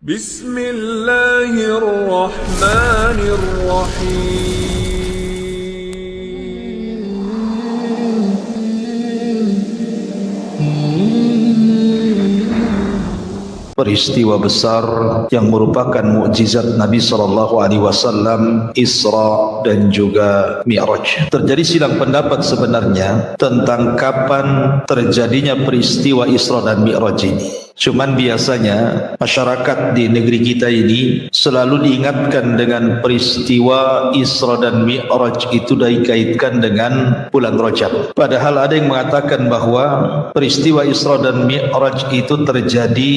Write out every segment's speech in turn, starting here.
بسم الله الرحمن الرحيم Peristiwa besar yang merupakan mukjizat Nabi SAW, Isra dan juga Mi'raj. Terjadi silang pendapat sebenarnya tentang kapan terjadinya peristiwa Isra dan Mi'raj ini. Cuman biasanya masyarakat di negeri kita ini selalu diingatkan dengan peristiwa Isra dan Mi'raj itu dikaitkan dengan bulan Rajab. Padahal ada yang mengatakan bahwa peristiwa Isra dan Mi'raj itu terjadi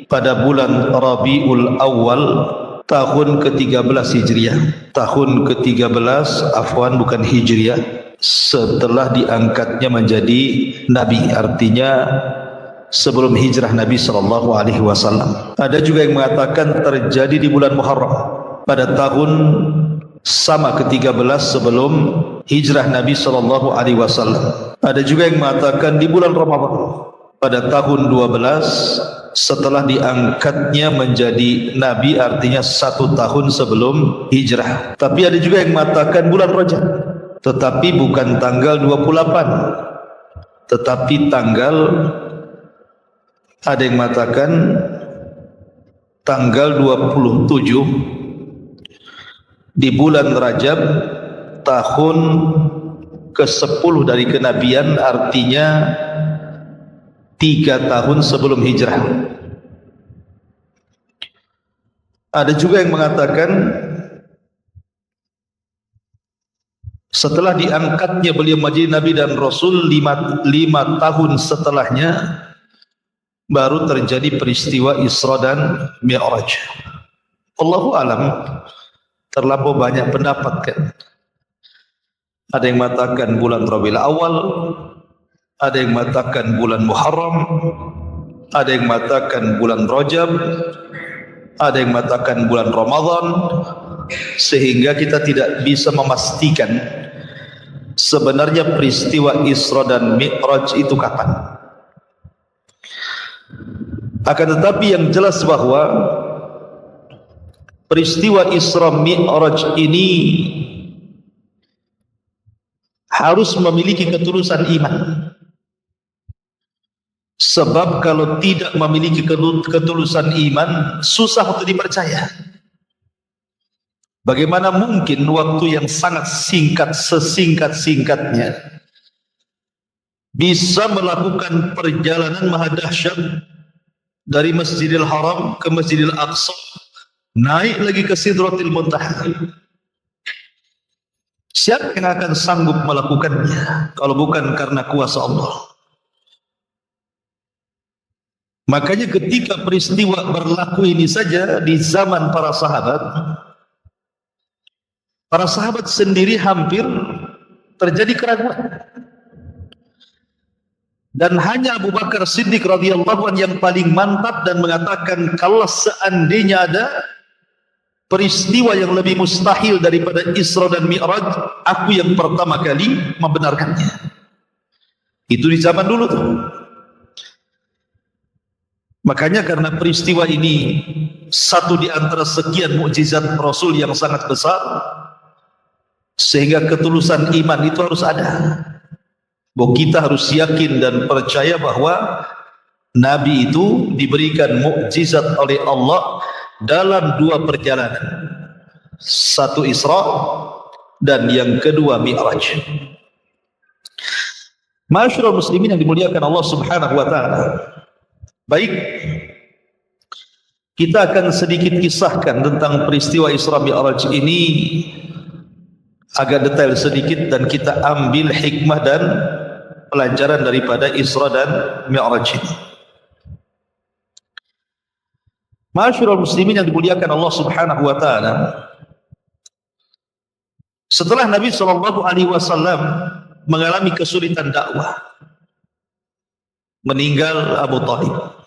pada bulan Rabiul Awal tahun ke-13 Hijriah. Tahun ke-13, bukan Hijriah, setelah diangkatnya menjadi Nabi, artinya sebelum hijrah Nabi SAW. Ada juga yang mengatakan terjadi di bulan Muharram pada tahun sama ke-13 sebelum hijrah Nabi SAW. Ada juga yang mengatakan di bulan Ramadan pada tahun 12 setelah diangkatnya menjadi Nabi, artinya 1 tahun sebelum hijrah. Tapi ada juga yang mengatakan bulan Rajab, tetapi bukan tanggal 28, tetapi ada yang mengatakan tanggal 27 di bulan Rajab tahun ke-10 dari kenabian, artinya 3 tahun sebelum hijrah. Ada juga yang mengatakan setelah diangkatnya beliau menjadi Nabi dan Rasul 5 tahun setelahnya baru terjadi peristiwa Isra dan Mi'raj. Allahu alam, terlampau banyak pendapat kan. Ada yang mengatakan bulan Rabiul Awal, ada yang mengatakan bulan Muharram, ada yang mengatakan bulan Rajab, ada yang mengatakan bulan Ramadan, sehingga kita tidak bisa memastikan sebenarnya peristiwa Isra dan Mi'raj itu kapan. Akan tetapi yang jelas bahwa peristiwa Isra Mi'raj ini harus memiliki ketulusan iman. Sebab kalau tidak memiliki ketulusan iman, susah untuk dipercaya. Bagaimana mungkin waktu yang sangat singkat, sesingkat-singkatnya, bisa melakukan perjalanan maha dahsyat dari Masjidil Haram ke Masjidil Aqsa, naik lagi ke Sidratil Muntaha. Siapa yang akan sanggup melakukannya kalau bukan karena kuasa Allah? Makanya ketika peristiwa berlaku ini saja di zaman para sahabat sendiri hampir terjadi keraguan. Dan hanya Abu Bakar Siddiq radhiyallahu anhu yang paling mantap dan mengatakan, kalau seandainya ada peristiwa yang lebih mustahil daripada Isra dan Mi'raj, aku yang pertama kali membenarkannya. Itu di zaman dulu tuh. Makanya karena peristiwa ini satu di antara sekian mukjizat Rasul yang sangat besar, sehingga ketulusan iman itu harus ada. Bahwa kita harus yakin dan percaya bahwa Nabi itu diberikan mukjizat oleh Allah dalam 2 perjalanan. Satu Isra dan yang kedua Mi'raj. Ma'asyiral muslimin yang dimuliakan Allah Subhanahu wa taala. Baik, kita akan sedikit kisahkan tentang peristiwa Isra Mi'raj ini agak detail sedikit, dan kita ambil hikmah dan pelajaran daripada Isra dan Mi'raj ini. Ma'asyiral muslimin yang dimuliakan Allah Subhanahu wa taala, setelah Nabi SAW mengalami kesulitan dakwah, meninggal Abu Thalib.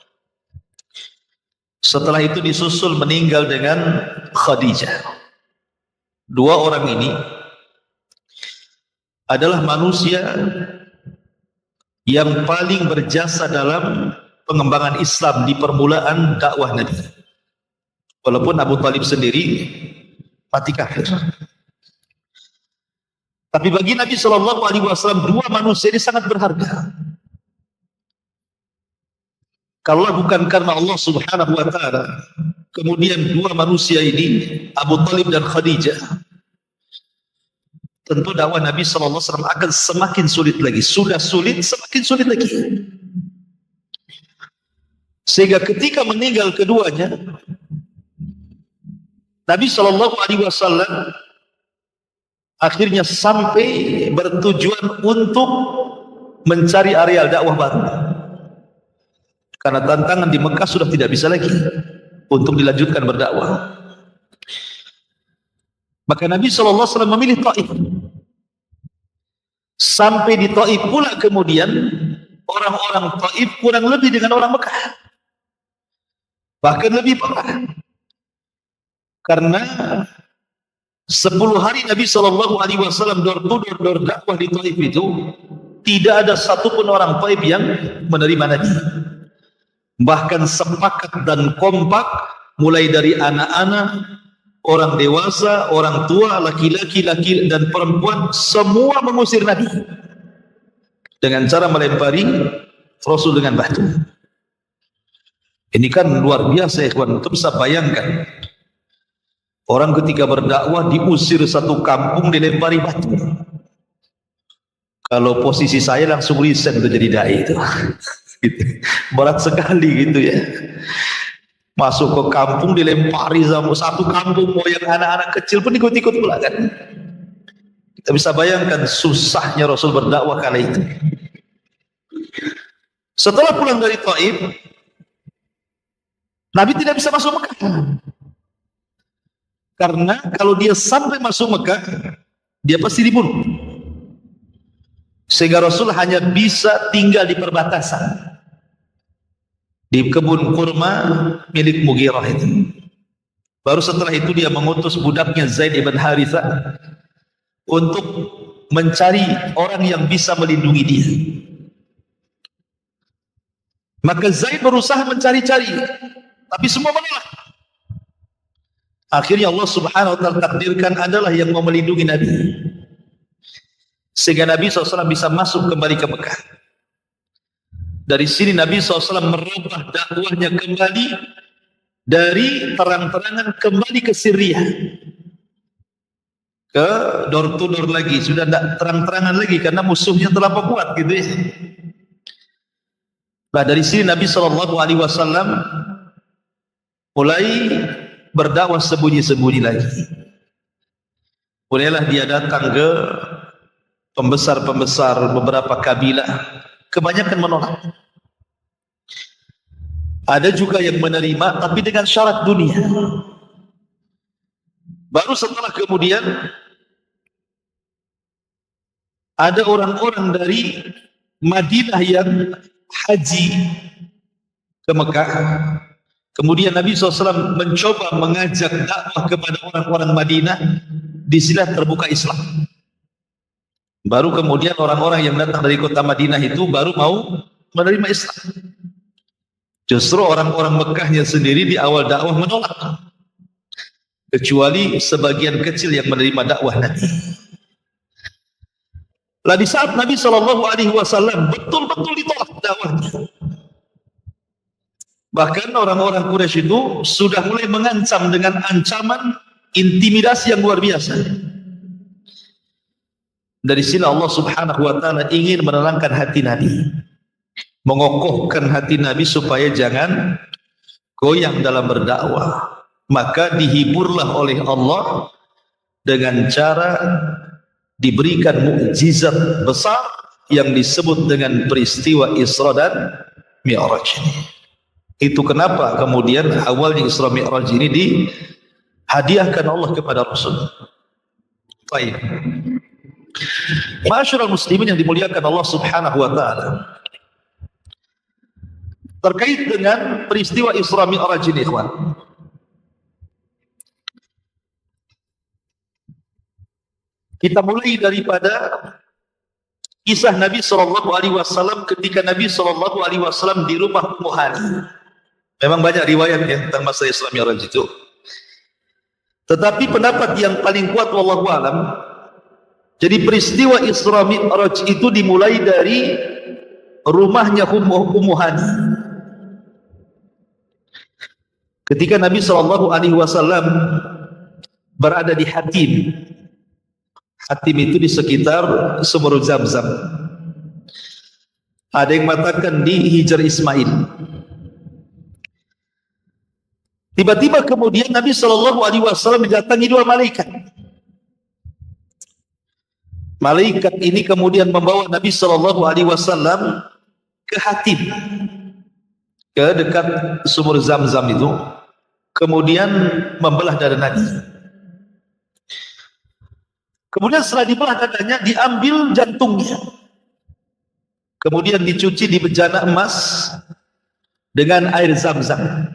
Setelah itu disusul meninggal dengan Khadijah. 2 orang ini adalah manusia yang paling berjasa dalam pengembangan Islam di permulaan dakwah Nabi. Walaupun Abu Talib sendiri mati kafir. Tapi bagi Nabi SAW dua manusia ini sangat berharga. Kalau bukan karena Allah Subhanahu wa Ta'ala, kemudian dua manusia ini, Abu Talib dan Khadijah, tentu dakwah Nabi SAW akan semakin sulit lagi. Sudah sulit, semakin sulit lagi. Sehingga ketika meninggal keduanya, Nabi SAW akhirnya sampai bertujuan untuk mencari areal dakwah baru. Karena tantangan di Mekah sudah tidak bisa lagi untuk dilanjutkan berdakwah. Maka Nabi SAW memilih Taif. Sampai di Taif pula kemudian orang-orang Taif kurang lebih dengan orang Mekah. Bahkan lebih parah. Karena 10 hari Nabi SAW door dakwah di Taif itu, tidak ada satupun orang Taif yang menerima Nabi. Bahkan sepakat dan kompak, mulai dari anak-anak, orang dewasa, orang tua, laki-laki, dan perempuan, semua mengusir Nabi dengan cara melempari Rasul dengan batu. Ini kan luar biasa, ikhwan. Untuk bisa bayangkan, orang ketika berdakwah diusir satu kampung, dilempari batu. Kalau posisi saya langsung resign untuk jadi dai itu. Gitu. Berat sekali gitu ya. Masuk ke kampung dilempari sama satu kampung, mau yang anak-anak kecil pun ikut-ikut pula kan. Kita bisa bayangkan susahnya Rasul berdakwah kala itu. Setelah pulang dari Taif, Nabi tidak bisa masuk Mekah. Karena kalau dia sampai masuk Mekah, dia pasti dibunuh. Sehingga Rasul hanya bisa tinggal di perbatasan, di kebun kurma milik Mughirah itu. Baru setelah itu dia mengutus budaknya Zaid ibn Harithah untuk mencari orang yang bisa melindungi dia. Maka Zaid berusaha mencari-cari, tapi semua menolak. Akhirnya Allah Subhanahu wa Ta'ala takdirkan adalah yang mau melindungi Nabi, sehingga Nabi SAW bisa masuk kembali ke Mekah. Dari sini Nabi SAW merubah dakwahnya kembali dari terang-terangan kembali ke Syria, ke door to door lagi. Sudah tidak terang-terangan lagi karena musuhnya terlampau kuat gitu ya. Nah, dari sini Nabi SAW mulai berdakwah sembunyi-sembunyi lagi. Mulailah dia datang ke pembesar-pembesar beberapa kabilah, kebanyakan menolak. Ada juga yang menerima, tapi dengan syarat dunia. Baru setelah kemudian ada orang-orang dari Madinah yang haji ke Mekah. Kemudian Nabi SAW mencoba mengajak dakwah kepada orang-orang Madinah. Di sini terbuka Islam. Baru kemudian orang-orang yang datang dari kota Madinah itu baru mau menerima Islam. Justru orang-orang Mekahnya sendiri di awal dakwah menolak, kecuali sebagian kecil yang menerima dakwah Nabi. Lah di saat Nabi SAW betul-betul ditolak dakwahnya, bahkan orang-orang Quraisy itu sudah mulai mengancam dengan ancaman intimidasi yang luar biasa. Dari sini Allah Subhanahu wa Ta'ala ingin menenangkan hati Nabi, mengokohkan hati Nabi supaya jangan goyang dalam berdakwah. Maka dihiburlah oleh Allah dengan cara diberikan mukjizat besar yang disebut dengan peristiwa Isra dan Mi'raj ini. Itu kenapa kemudian awalnya Isra Mi'raj ini dihadiahkan Allah kepada Rasul. Baik. Ma'asyiral muslimin yang dimuliakan Allah Subhanahu wa Ta'ala, terkait dengan peristiwa Isra Mi'raj ini, ikhwan, kita mulai daripada kisah Nabi SAW ketika Nabi SAW di rumah Ummu Hani. Memang banyak riwayat ya tentang masa Isra Mi'raj itu. Tetapi pendapat yang paling kuat wallahu alam, jadi peristiwa Isra Mi'raj itu dimulai dari rumahnya Ummu Hani. Ketika Nabi SAW berada di Hatim. Hatim itu di sekitar sumur Zamzam. Ada yang mengatakan di Hijr Ismail. Tiba-tiba kemudian Nabi SAW mendatangi dua malaikat. Malaikat ini kemudian membawa Nabi SAW ke Hatim, ke dekat sumur Zamzam itu, kemudian membelah dada Nabi. Kemudian setelah dibelah dadanya, diambil jantungnya, kemudian dicuci di bejana emas dengan air Zamzam,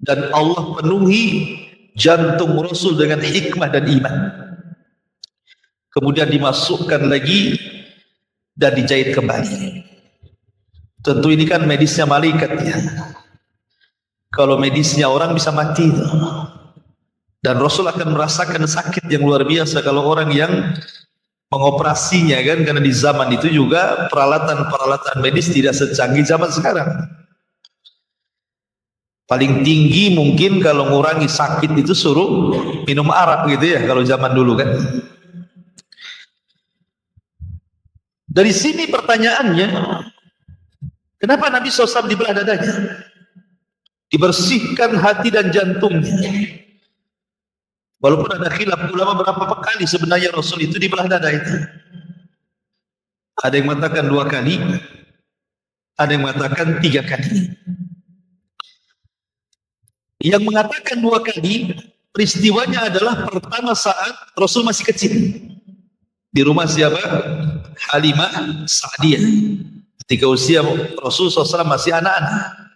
dan Allah penuhi jantung Rasul dengan hikmah dan iman. Kemudian dimasukkan lagi dan dijahit kembali. Tentu ini kan medisnya malaikat ya. Kalau medisnya orang bisa mati. Dan Rasul akan merasakan sakit yang luar biasa kalau orang yang mengoperasinya kan, karena di zaman itu juga peralatan-peralatan medis tidak secanggih zaman sekarang. Paling tinggi mungkin kalau ngurangi sakit itu suruh minum arak gitu ya kalau zaman dulu kan. Dari sini pertanyaannya, kenapa Nabi SAW dibelah dadanya? Dibersihkan hati dan jantungnya. Walaupun ada khilaf ulama berapa kali sebenarnya Rasul itu dibelah dada itu. Ada yang mengatakan 2 kali, ada yang mengatakan 3 kali. Yang mengatakan 2 kali, peristiwanya adalah pertama saat Rasul masih kecil. Di rumah siapa? Halimah Sa'diyah. Ketika usia Rasul SAW masih anak-anak.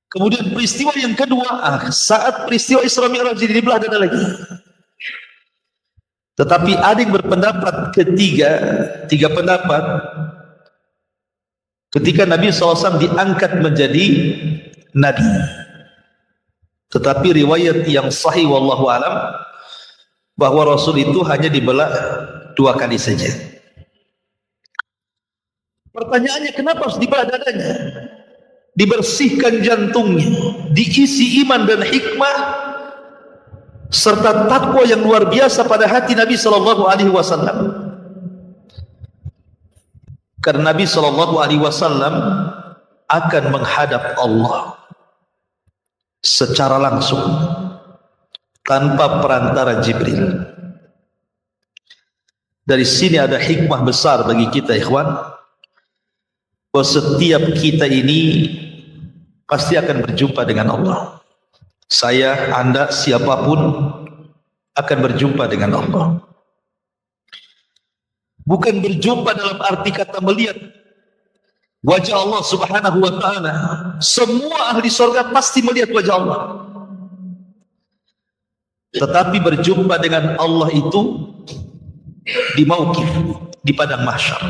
Kemudian peristiwa yang kedua, saat peristiwa Isra Mi'raj jadi dibelah dada lagi. Tetapi ada yang berpendapat tiga pendapat, ketika Nabi SAW diangkat menjadi Nabi. Tetapi riwayat yang sahih wallahu alam, bahwa Rasul itu hanya dibelah 2 kali saja. Pertanyaannya, kenapa harus dibelah dadanya? Dibersihkan jantungnya, diisi iman dan hikmah serta takwa yang luar biasa pada hati Nabi SAW. Karena Nabi SAW akan menghadap Allah secara langsung tanpa perantara Jibril. Dari sini ada hikmah besar bagi kita ikhwan, bahwa setiap kita ini pasti akan berjumpa dengan Allah. Saya, Anda, siapapun akan berjumpa dengan Allah. Bukan berjumpa dalam arti kata melihat wajah Allah Subhanahu wa ta'ala. Semua ahli surga pasti melihat wajah Allah. Tetapi berjumpa dengan Allah itu di mauqif, di padang mahsyar.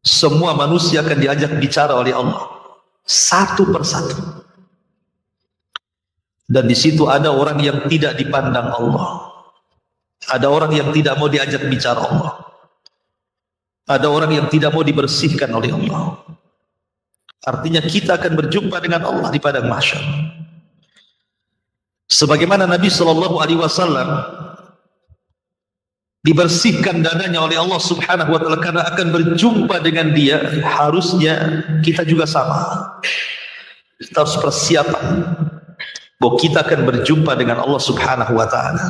Semua manusia akan diajak bicara oleh Allah satu persatu. Dan di situ ada orang yang tidak dipandang Allah. Ada orang yang tidak mau diajak bicara Allah. Ada orang yang tidak mau dibersihkan oleh Allah. Artinya kita akan berjumpa dengan Allah di padang mahsyar. Sebagaimana Nabi SAW dibersihkan dadanya oleh Allah Subhanahu wa ta'ala karena akan berjumpa dengan dia, harusnya kita juga sama. Kita harus persiapan bahwa kita akan berjumpa dengan Allah Subhanahu wa ta'ala.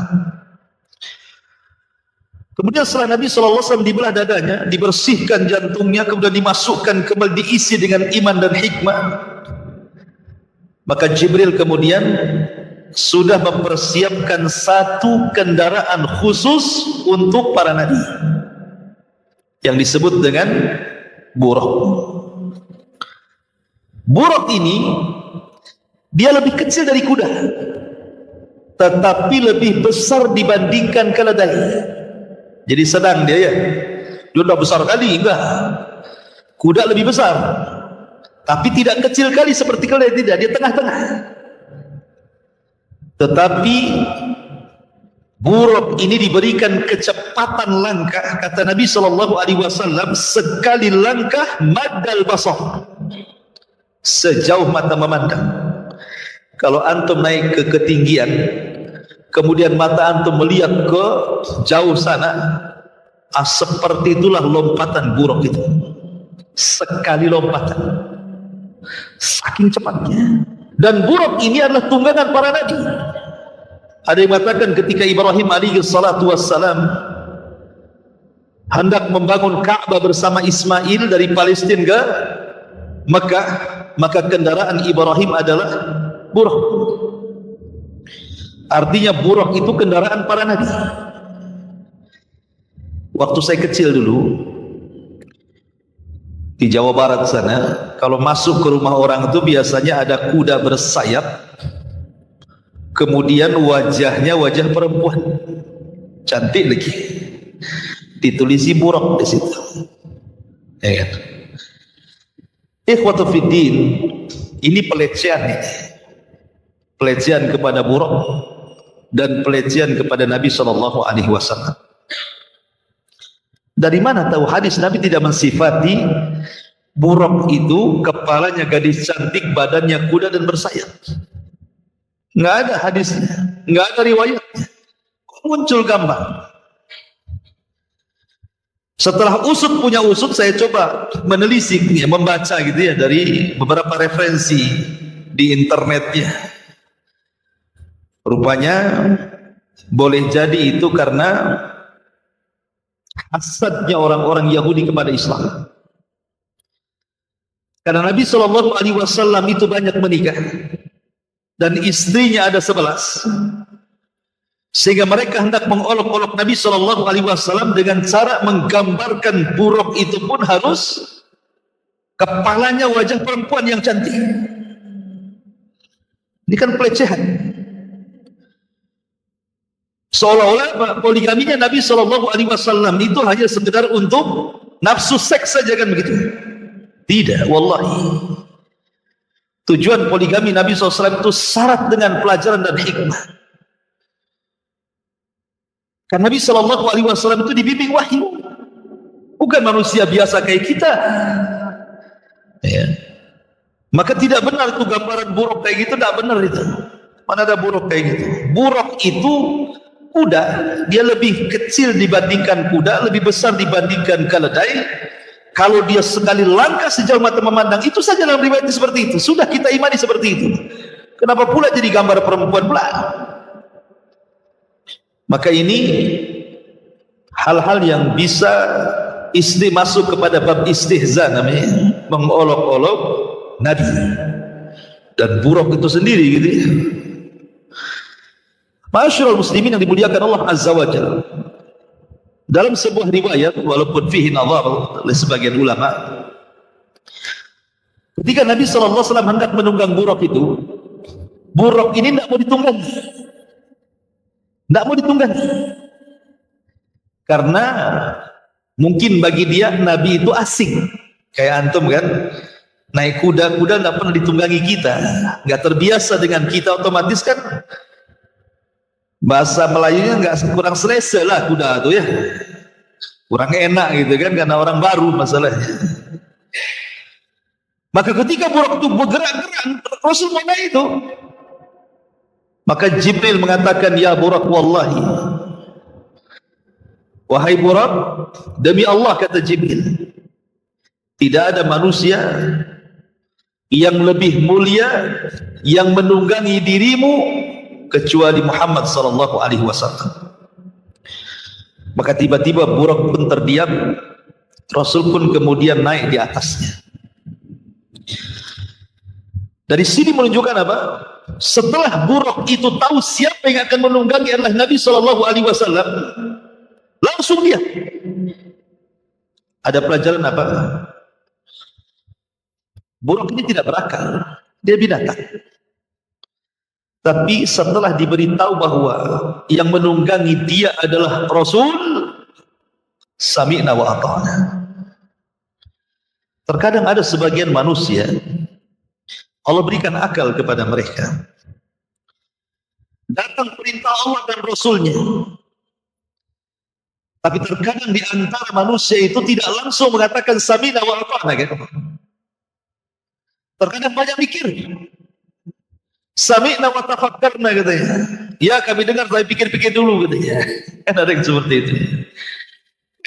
Kemudian setelah Nabi SAW dibelah dadanya, dibersihkan jantungnya, kemudian dimasukkan kembali, diisi dengan iman dan hikmah, maka Jibril kemudian sudah mempersiapkan satu kendaraan khusus untuk para nabi yang disebut dengan buraq. Buraq ini dia lebih kecil dari kuda, tetapi lebih besar dibandingkan keledai. Jadi sedang dia ya, dia tidak besar kali, enggak. Kuda lebih besar, tapi tidak kecil kali seperti keledai, tidak, dia tengah-tengah. Tetapi buruk ini diberikan kecepatan langkah, kata Nabi SAW, sekali langkah maddal basar, sejauh mata memandang. Kalau antum naik ke ketinggian, kemudian mata antum melihat ke jauh sana, seperti itulah lompatan buruk itu. Sekali lompatan, saking cepatnya. Dan buruk ini adalah tunggangan para nabi. Ada yang mengatakan ketika Ibrahim alaihi salatu wassalam hendak membangun Ka'bah bersama Ismail dari Palestina ke Mekah, maka kendaraan Ibrahim adalah buruk. Artinya buruk itu kendaraan para nabi. Waktu saya kecil dulu di Jawa Barat sana, kalau masuk ke rumah orang itu biasanya ada kuda bersayap, kemudian wajahnya wajah perempuan cantik lagi, ditulisi buruk di situ. Ya kan? Ikhwatu fiddin, ini pelecehan, pelecehan kepada buruk dan pelecehan kepada Nabi SAW. Dari mana tahu hadis Nabi tidak mensifati buruk itu kepalanya gadis cantik, badannya kuda dan bersayap? Nggak ada hadisnya, nggak ada riwayatnya. Kok muncul gambar? Setelah usut punya usut, saya coba menelisik, ya, membaca gitu ya dari beberapa referensi di internetnya. Rupanya boleh jadi itu karena hasadnya orang-orang Yahudi kepada Islam. Karena Nabi SAW itu banyak menikah dan istrinya ada 11, sehingga mereka hendak mengolok-olok Nabi SAW dengan cara menggambarkan buruk itu pun harus kepalanya wajah perempuan yang cantik. Ini kan pelecehan. Seolah-olah poligaminya Nabi SAW itu hanya sekedar untuk nafsu seks saja, kan begitu? Tidak, wallahi. Tujuan poligami Nabi SAW itu syarat dengan pelajaran dan hikmah. Karena Nabi SAW itu dibimbing wahyu, bukan manusia biasa kayak kita. Ya. Maka tidak benar itu gambaran buruk kayak gitu, tidak benar itu. Mana ada buruk kayak gitu? Buruk itu kuda, dia lebih kecil dibandingkan kuda, lebih besar dibandingkan keledai. Kalau dia sekali langkah sejauh mata memandang, itu saja dalam riwayat seperti itu. Sudah kita imani seperti itu. Kenapa pula jadi gambar perempuan pula? Maka ini hal-hal yang bisa masuk kepada bab istihza, namanya mengolok-olok Nabi dan buruk itu sendiri, gitu ya. Masyarul muslimin yang dimuliakan Allah Azza wa Jalla, dalam sebuah riwayat walaupun fihi nazar oleh sebagian ulama, ketika Nabi SAW hendak menunggang buruk itu, buruk ini tidak mau ditunggangi, tidak mau ditunggangi, karena mungkin bagi dia Nabi itu asing, kayak antum kan, naik kuda tidak pernah ditunggangi kita, nggak terbiasa dengan kita, otomatis kan bahasa Melayunya nggak kurang selesa lah kuda itu ya, kurang enak gitu kan, karena orang baru masalahnya. Maka ketika buruk itu bergerak-gerak, Rasul mana itu, maka Jibril mengatakan, ya buruk, wallahi, wahai buruk, demi Allah, kata Jibril, tidak ada manusia yang lebih mulia yang menunggangi dirimu kecuali Muhammad SAW. Maka tiba-tiba buruk pun terdiam, Rasul pun kemudian naik di atasnya. Dari sini menunjukkan apa? Setelah buruk itu tahu siapa yang akan menunggangi adalah Nabi SAW, langsung dia. Ada pelajaran apa? Buruk ini tidak berakal, dia binatang. Tapi setelah diberitahu bahwa yang menunggangi dia adalah Rasul, sami'na wa ata'na. Terkadang ada sebagian manusia Allah berikan akal kepada mereka. datang perintah Allah dan Rasulnya. Tapi terkadang di antara manusia itu tidak langsung mengatakan sami'na wa ata'na gitu. Terkadang banyak mikir. Sami'na wa tafakkarna katanya. Ya kami dengar tapi pikir-pikir dulu katanya. Kan ada yang seperti itu.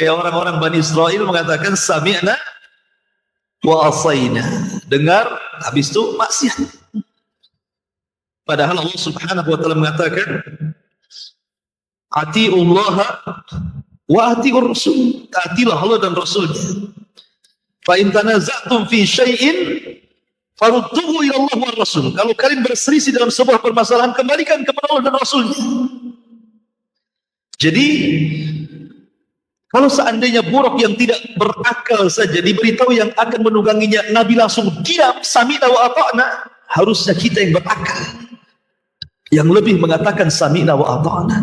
Kayak orang-orang Bani Israel mengatakan sami'na wa asayna. Dengar habis itu maksiat. Padahal Allah Subhanahu wa taala mengatakan atiullaha wa atiur rasul. Taatilah Allah dan Rasulnya. Fa in tanaza'tum fi syai'in farudduhu ila Allah wa Rasul. Kalau kalian berselisih dalam sebuah permasalahan, kembalikan kepada Allah dan Rasulnya. Jadi kalau seandainya buruk yang tidak berakal saja diberitahu yang akan menungganginya, Nabi langsung diam, sami'na wa ata'na. Harusnya kita yang berakal, yang lebih mengatakan sami'na wa ata'na.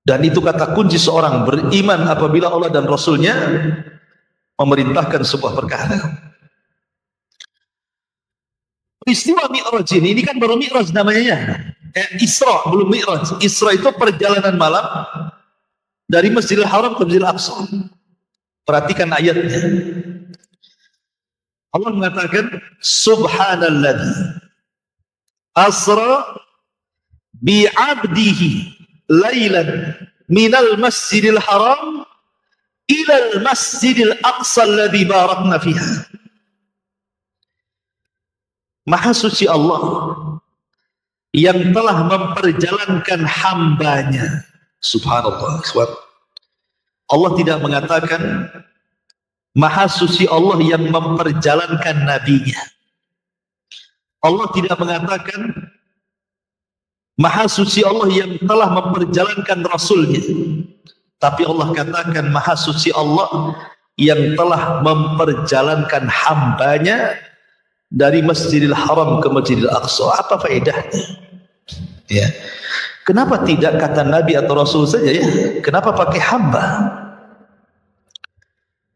Dan itu kata kunci seorang beriman apabila Allah dan Rasulnya memerintahkan sebuah perkara. Peristiwa Mi'raj ini kan baru Mi'raj namanya. Isra belum Mi'raj. Isra itu perjalanan malam dari Masjidil Haram ke Masjidil Aqsa. Perhatikan ayatnya. Allah mengatakan subhanalladzi asra bi'abdihi lailan minal Masjidil Haram ilal Masjidil Aqsa alladzi barakna fiha. Maha suci Allah yang telah memperjalankan hambanya. Subhanallah. Allah tidak mengatakan maha suci Allah yang memperjalankan nabinya. Allah tidak mengatakan maha suci Allah yang telah memperjalankan rasulnya. Tapi Allah katakan maha suci Allah yang telah memperjalankan hambanya dari Masjidil Haram ke Masjidil Aqsa. Apa faedahnya? Ya. Kenapa tidak kata Nabi atau Rasul saja ya? Kenapa pakai hamba?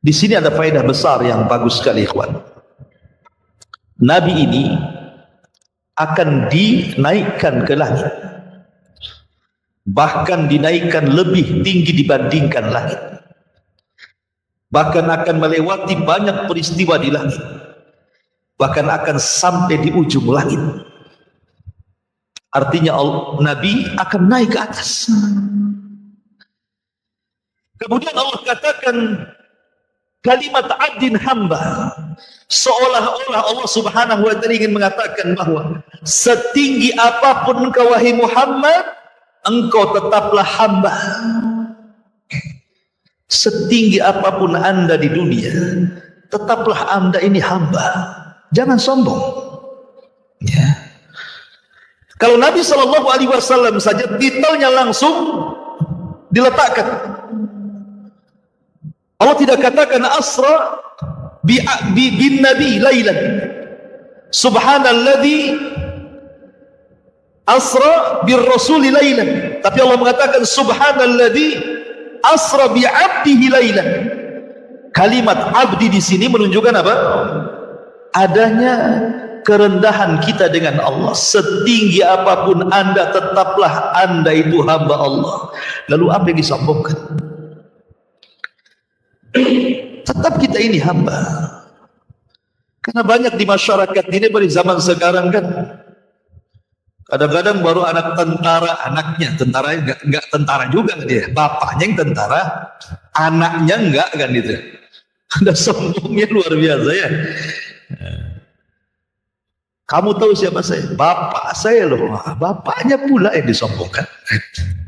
Di sini ada faedah besar yang bagus sekali, ikhwan. Nabi ini akan dinaikkan ke langit. Bahkan dinaikkan lebih tinggi dibandingkan langit. Bahkan akan melewati banyak peristiwa di langit. Bahkan akan sampai di ujung langit. Artinya Nabi akan naik ke atas. Kemudian Allah katakan kalimat abdin hamba, seolah-olah Allah Subhanahu wa taala ingin mengatakan bahwa setinggi apapun engkau wahai Muhammad, engkau tetaplah hamba. Setinggi apapun anda di dunia, tetaplah anda ini hamba. Jangan sombong. Ya. Kalau Nabi SAW saja titelnya langsung diletakkan. Allah tidak katakan asra bin nabi lailan. Subhanalladzi asra bir rasuli lailan. Tapi Allah mengatakan subhanalladzi asra bi 'abdihi lailan. Kalimat abdi di sini menunjukkan apa? Adanya kerendahan kita dengan Allah. Setinggi apapun anda, tetaplah anda itu hamba Allah. Lalu apa yang disombongkan? Tetap kita ini hamba. Karena banyak di masyarakat ini pada zaman sekarang kan, kadang-kadang baru anak tentara, anaknya tentara, enggak tentara juga dia, bapaknya yang tentara, anaknya enggak kan itu. Ada sombongnya luar biasa ya. Kamu tahu siapa saya? Bapak saya loh. Bapaknya pula yang disombongkan.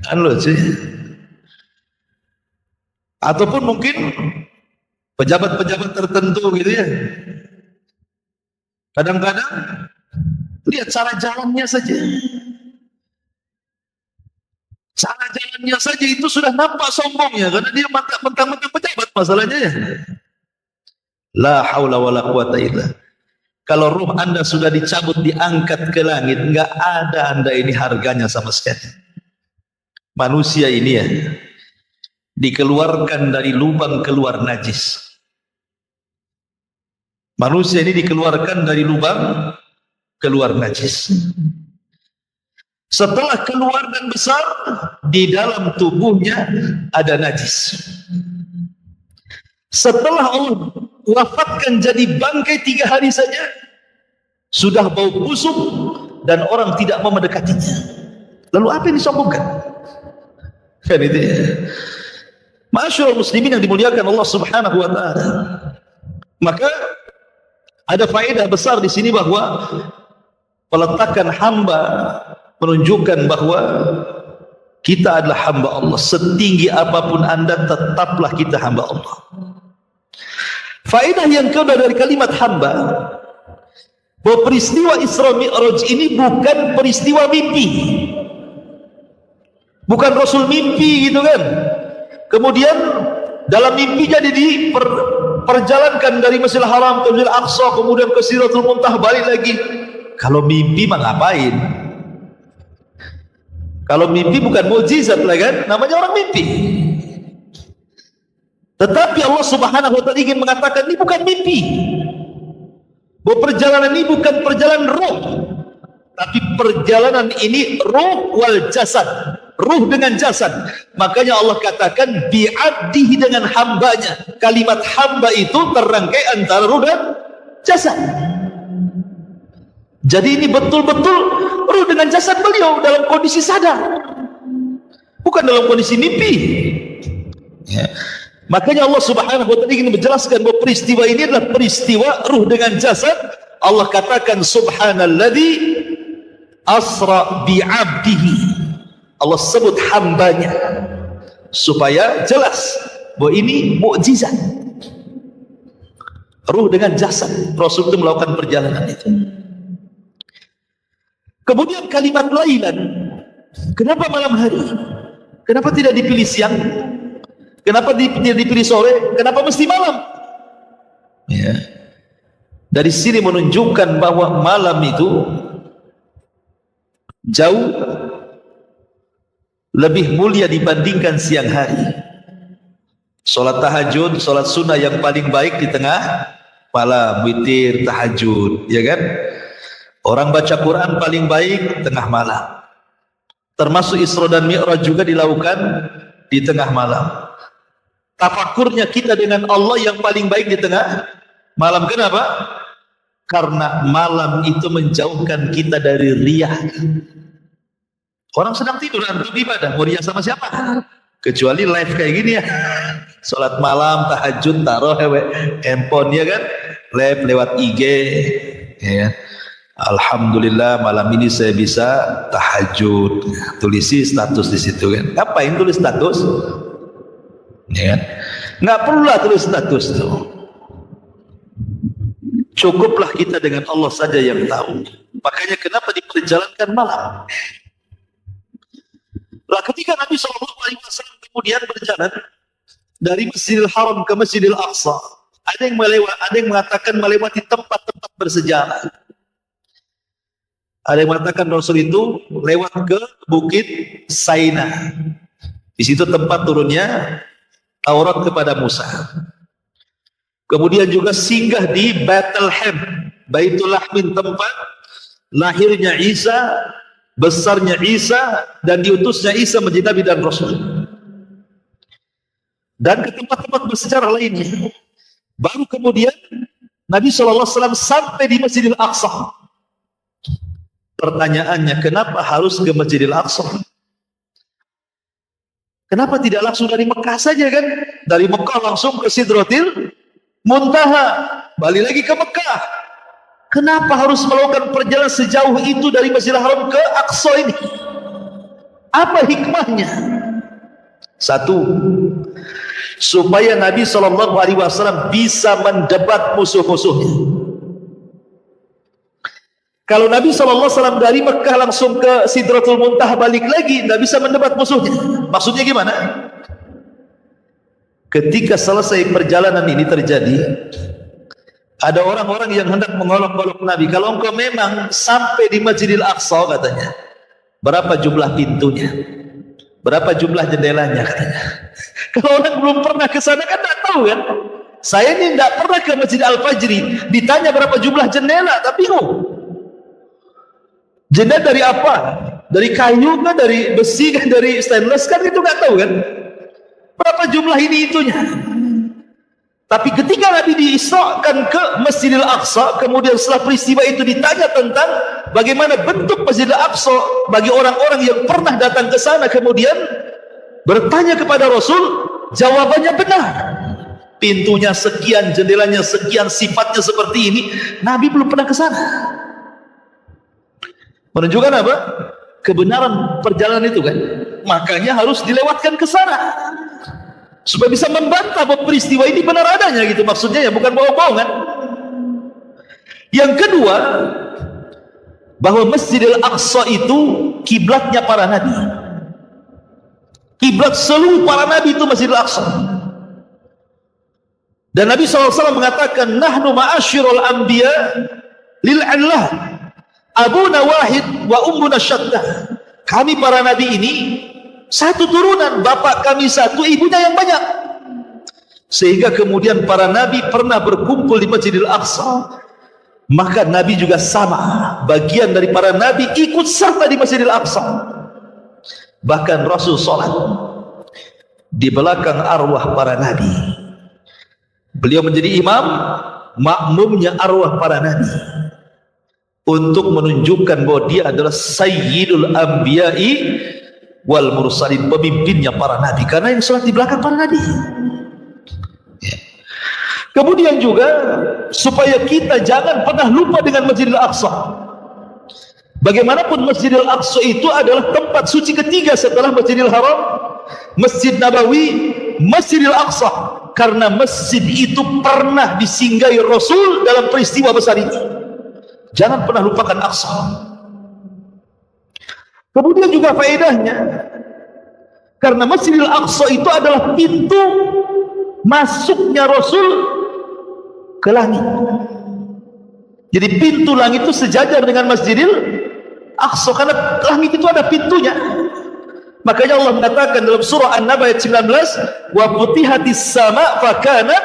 Kan loh sih. Ataupun mungkin pejabat-pejabat tertentu gitu ya. Kadang-kadang lihat cara jalannya saja. Cara jalannya saja itu sudah nampak sombongnya karena dia mentang-mentang pejabat masalahnya ya. La haula wala quwata illa. Kalau ruh anda sudah dicabut, diangkat ke langit, enggak ada anda ini harganya sama sekali. Manusia ini ya dikeluarkan dari lubang keluar najis. Manusia ini dikeluarkan dari lubang keluar najis. Setelah keluar dan besar, di dalam tubuhnya ada najis. Setelah Allah wafatkan jadi bangkai 3 hari saja, sudah bau busuk dan orang tidak mau mendekatinya. Lalu apa yang disombongkan? Kan itu ya. Ma'asyiral muslimin yang dimuliakan Allah Subhanahu wa taala. Maka ada faedah besar di sini bahwa peletakan hamba menunjukkan bahwa kita adalah hamba Allah. Setinggi apapun Anda, tetaplah kita hamba Allah. Faedah yang kedua dari kalimat hamba, bahwa peristiwa Isra Mi'raj ini bukan peristiwa mimpi. Bukan Rasul mimpi gitu kan. Kemudian dalam mimpi jadi diperjalankan dari Masjidil Haram ke Masjidil Aqsa, kemudian ke Sidratul Muntaha, balik lagi. Kalau mimpi mah ngapain? Kalau mimpi bukan mukjizat lah kan, namanya orang mimpi. Tetapi Allah Subhanahu wa taala ingin mengatakan ini bukan mimpi. Bahwa perjalanan ini bukan perjalanan roh, tapi perjalanan ini roh wal jasad, ruh dengan jasad. Makanya Allah katakan bi'abdihi, dengan hambanya. Kalimat hamba itu terrangkai antara ruh dan jasad. Jadi ini betul-betul ruh dengan jasad beliau dalam kondisi sadar, bukan dalam kondisi mimpi ya. Makanya Allah Subhanahu wa taala ingin menjelaskan bahwa peristiwa ini adalah peristiwa ruh dengan jasad. Allah katakan subhanalladzi asra bi'abdihi. Allah sebut hambanya supaya jelas bahwa ini mukjizat. Ruh dengan jasad, Rasul itu melakukan perjalanan itu. Kemudian kalimat lailan, kenapa malam hari? Kenapa tidak dipilih siang? Kenapa tidak dipilih sore? Kenapa mesti malam? Ya. Dari sini menunjukkan bahwa malam itu jauh lebih mulia dibandingkan siang hari. Salat tahajud, salat sunnah yang paling baik di tengah malam, witir, tahajud, ya kan? Orang baca Quran paling baik tengah malam. Termasuk Isra dan Mi'raj juga dilakukan di tengah malam. Tafakurnya kita dengan Allah yang paling baik di tengah malam. Kenapa? Karena malam itu menjauhkan kita dari riyah. Orang sedang tidur untuk ibadah, mau riyah sama siapa? Kecuali live kayak gini ya. Salat malam, tahajud, taruh handphone ya kan, live lewat IG ya. Alhamdulillah malam ini saya bisa tahajud, tulisi status di situ kan. Ngapain tulis status? Ya kan? Nggak perlulah tulis status tuh. Cukuplah kita dengan Allah saja yang tahu. Makanya kenapa diperjalankan malam? Lah ketika Nabi SAW kemudian berjalan dari Masjidil Haram ke Masjidil Aqsa, ada yang mengatakan melewati tempat-tempat bersejarah. Ada yang mengatakan Rasul itu lewat ke Bukit Saina. Di situ tempat turunnya Taurat kepada Musa. Kemudian juga singgah di Bethlehem, Baitul Lahmin, tempat lahirnya Isa, besarnya Isa, dan diutusnya Isa menjadi Nabi dan Rasul. Dan ke tempat-tempat bersejarah lainnya. Baru kemudian Nabi SAW sampai di Masjidil Aqsa. Pertanyaannya, kenapa harus ke Masjidil Aqsa? Kenapa tidak langsung dari Mekah saja kan? Dari Mekah langsung ke Sidratil Muntaha, balik lagi ke Mekah. Kenapa harus melakukan perjalanan sejauh itu dari Masjidil Haram ke Aqsa ini? Apa hikmahnya? Satu, supaya Nabi SAW bisa mendebat musuh-musuhnya. Kalau Nabi SAW dari Mekah langsung ke Sidratul Muntaha balik lagi, tidak bisa mendebat musuhnya. Maksudnya gimana? Ketika selesai perjalanan ini terjadi, ada orang-orang yang hendak mengolok-olok Nabi. Kalau engkau memang sampai di Masjidil Aqsa, katanya, berapa jumlah pintunya? Berapa jumlah jendelanya, katanya. Kalau orang belum pernah ke sana kan tidak tahu kan? Saya ini tidak pernah ke Masjid Al-Fajri, ditanya berapa jumlah jendela, tapi bingung. Jendela dari apa? dari kayu kan, dari besi kan, dari stainless kan, itu nggak tahu kan berapa jumlah ini itunya. Tapi ketika Nabi diisrakan ke Masjidil Aqsa, kemudian setelah peristiwa itu ditanya tentang bagaimana bentuk Masjidil Aqsa bagi orang-orang yang pernah datang ke sana, kemudian bertanya kepada Rasul, jawabannya benar. Pintunya sekian, jendelanya sekian, sifatnya seperti ini. Nabi belum pernah ke sana. Menunjukkan apa? Kebenaran perjalanan itu kan. Makanya harus dilewatkan ke sana, supaya bisa membantah bahwa peristiwa ini benar adanya gitu, maksudnya ya, bukan bohong-bohongan. Yang kedua, bahwa Masjidil Aqsa itu kiblatnya para nabi. Kiblat seluruh para nabi itu Masjidil Aqsa. Dan Nabi SAW mengatakan, nahnu ma'asyirul anbiya lil'allah abuna wahid wa ummuna syattah. Kami para nabi ini satu turunan, bapak kami satu, ibunya yang banyak. Sehingga kemudian para nabi pernah berkumpul di Masjidil Aqsa. Maka nabi juga sama, bagian dari para nabi ikut serta di Masjidil Aqsa. Bahkan Rasul sholat di belakang arwah para nabi. Beliau menjadi imam, makmumnya arwah para nabi, untuk menunjukkan bahwa dia adalah sayyidul anbiya'i wal mursalin, pemimpinnya para nabi, karena yang sholat di belakang para nabi. Kemudian juga supaya kita jangan pernah lupa dengan Masjidil Aqsa. Bagaimanapun Masjidil Aqsa itu adalah tempat suci ketiga setelah Masjidil Haram, Masjid Nabawi, Masjidil Aqsa. Karena masjid itu pernah disinggahi Rasul dalam peristiwa besar ini. Jangan pernah lupakan Aqsa. Kemudian juga faedahnya, karena Masjidil Aqsa itu adalah pintu masuknya Rasul ke langit. Jadi pintu langit itu sejajar dengan Masjidil Aqsa, karena langit itu ada pintunya. Makanya Allah mengatakan dalam surah An-Naba ayat 19, wa futihatis sama fakanat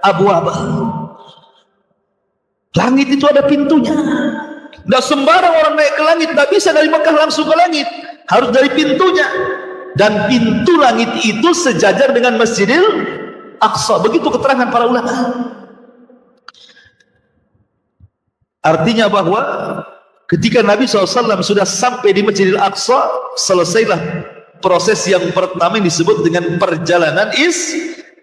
abwaba. Langit itu ada pintunya. Tidak sembarang orang naik ke langit, tidak bisa dari Mekah langsung ke langit, harus dari pintunya. Dan pintu langit itu sejajar dengan Masjidil Aqsa. Begitu keterangan para ulama. Artinya bahwa ketika Nabi SAW sudah sampai di Masjidil Aqsa, selesailah proses yang pertama yang disebut dengan perjalanan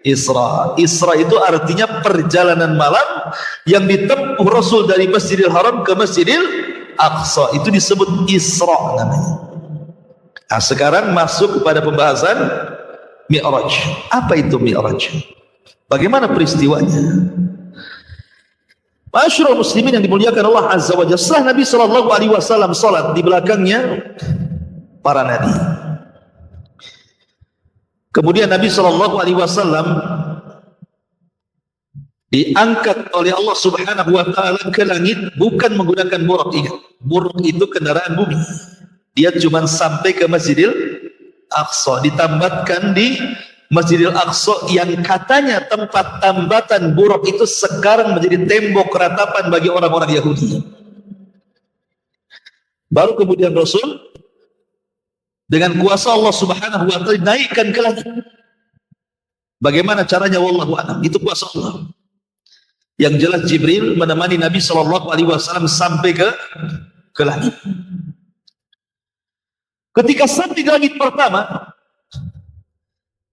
Isra. Isra itu artinya perjalanan malam yang ditempuh Rasul dari Masjidil Haram ke Masjidil Aqsa. Itu disebut Isra namanya. Nah, sekarang masuk kepada pembahasan Mi'raj. Apa itu Mi'raj? Bagaimana peristiwanya? Masyarul muslimin yang dimuliakan Allah Azza wa Jalla, setelah Nabi SAW salat, di belakangnya para nabi. Kemudian Nabi SAW diangkat oleh Allah Subhanahu wa Ta'ala ke langit, bukan menggunakan buraq. Ingat, buraq itu kendaraan bumi. Dia cuma sampai ke Masjidil Aqsa, ditambatkan di Masjidil Aqsa yang katanya tempat tambatan buraq itu sekarang menjadi tembok ratapan bagi orang-orang Yahudi. Baru kemudian Rasul dengan kuasa Allah Subhanahu wa Ta'ala naikkan ke langit. Bagaimana caranya wallahu a'lam, itu kuasa Allah. Yang jelas Jibril menemani Nabi SAW sampai ke langit. Ketika sampai di langit pertama,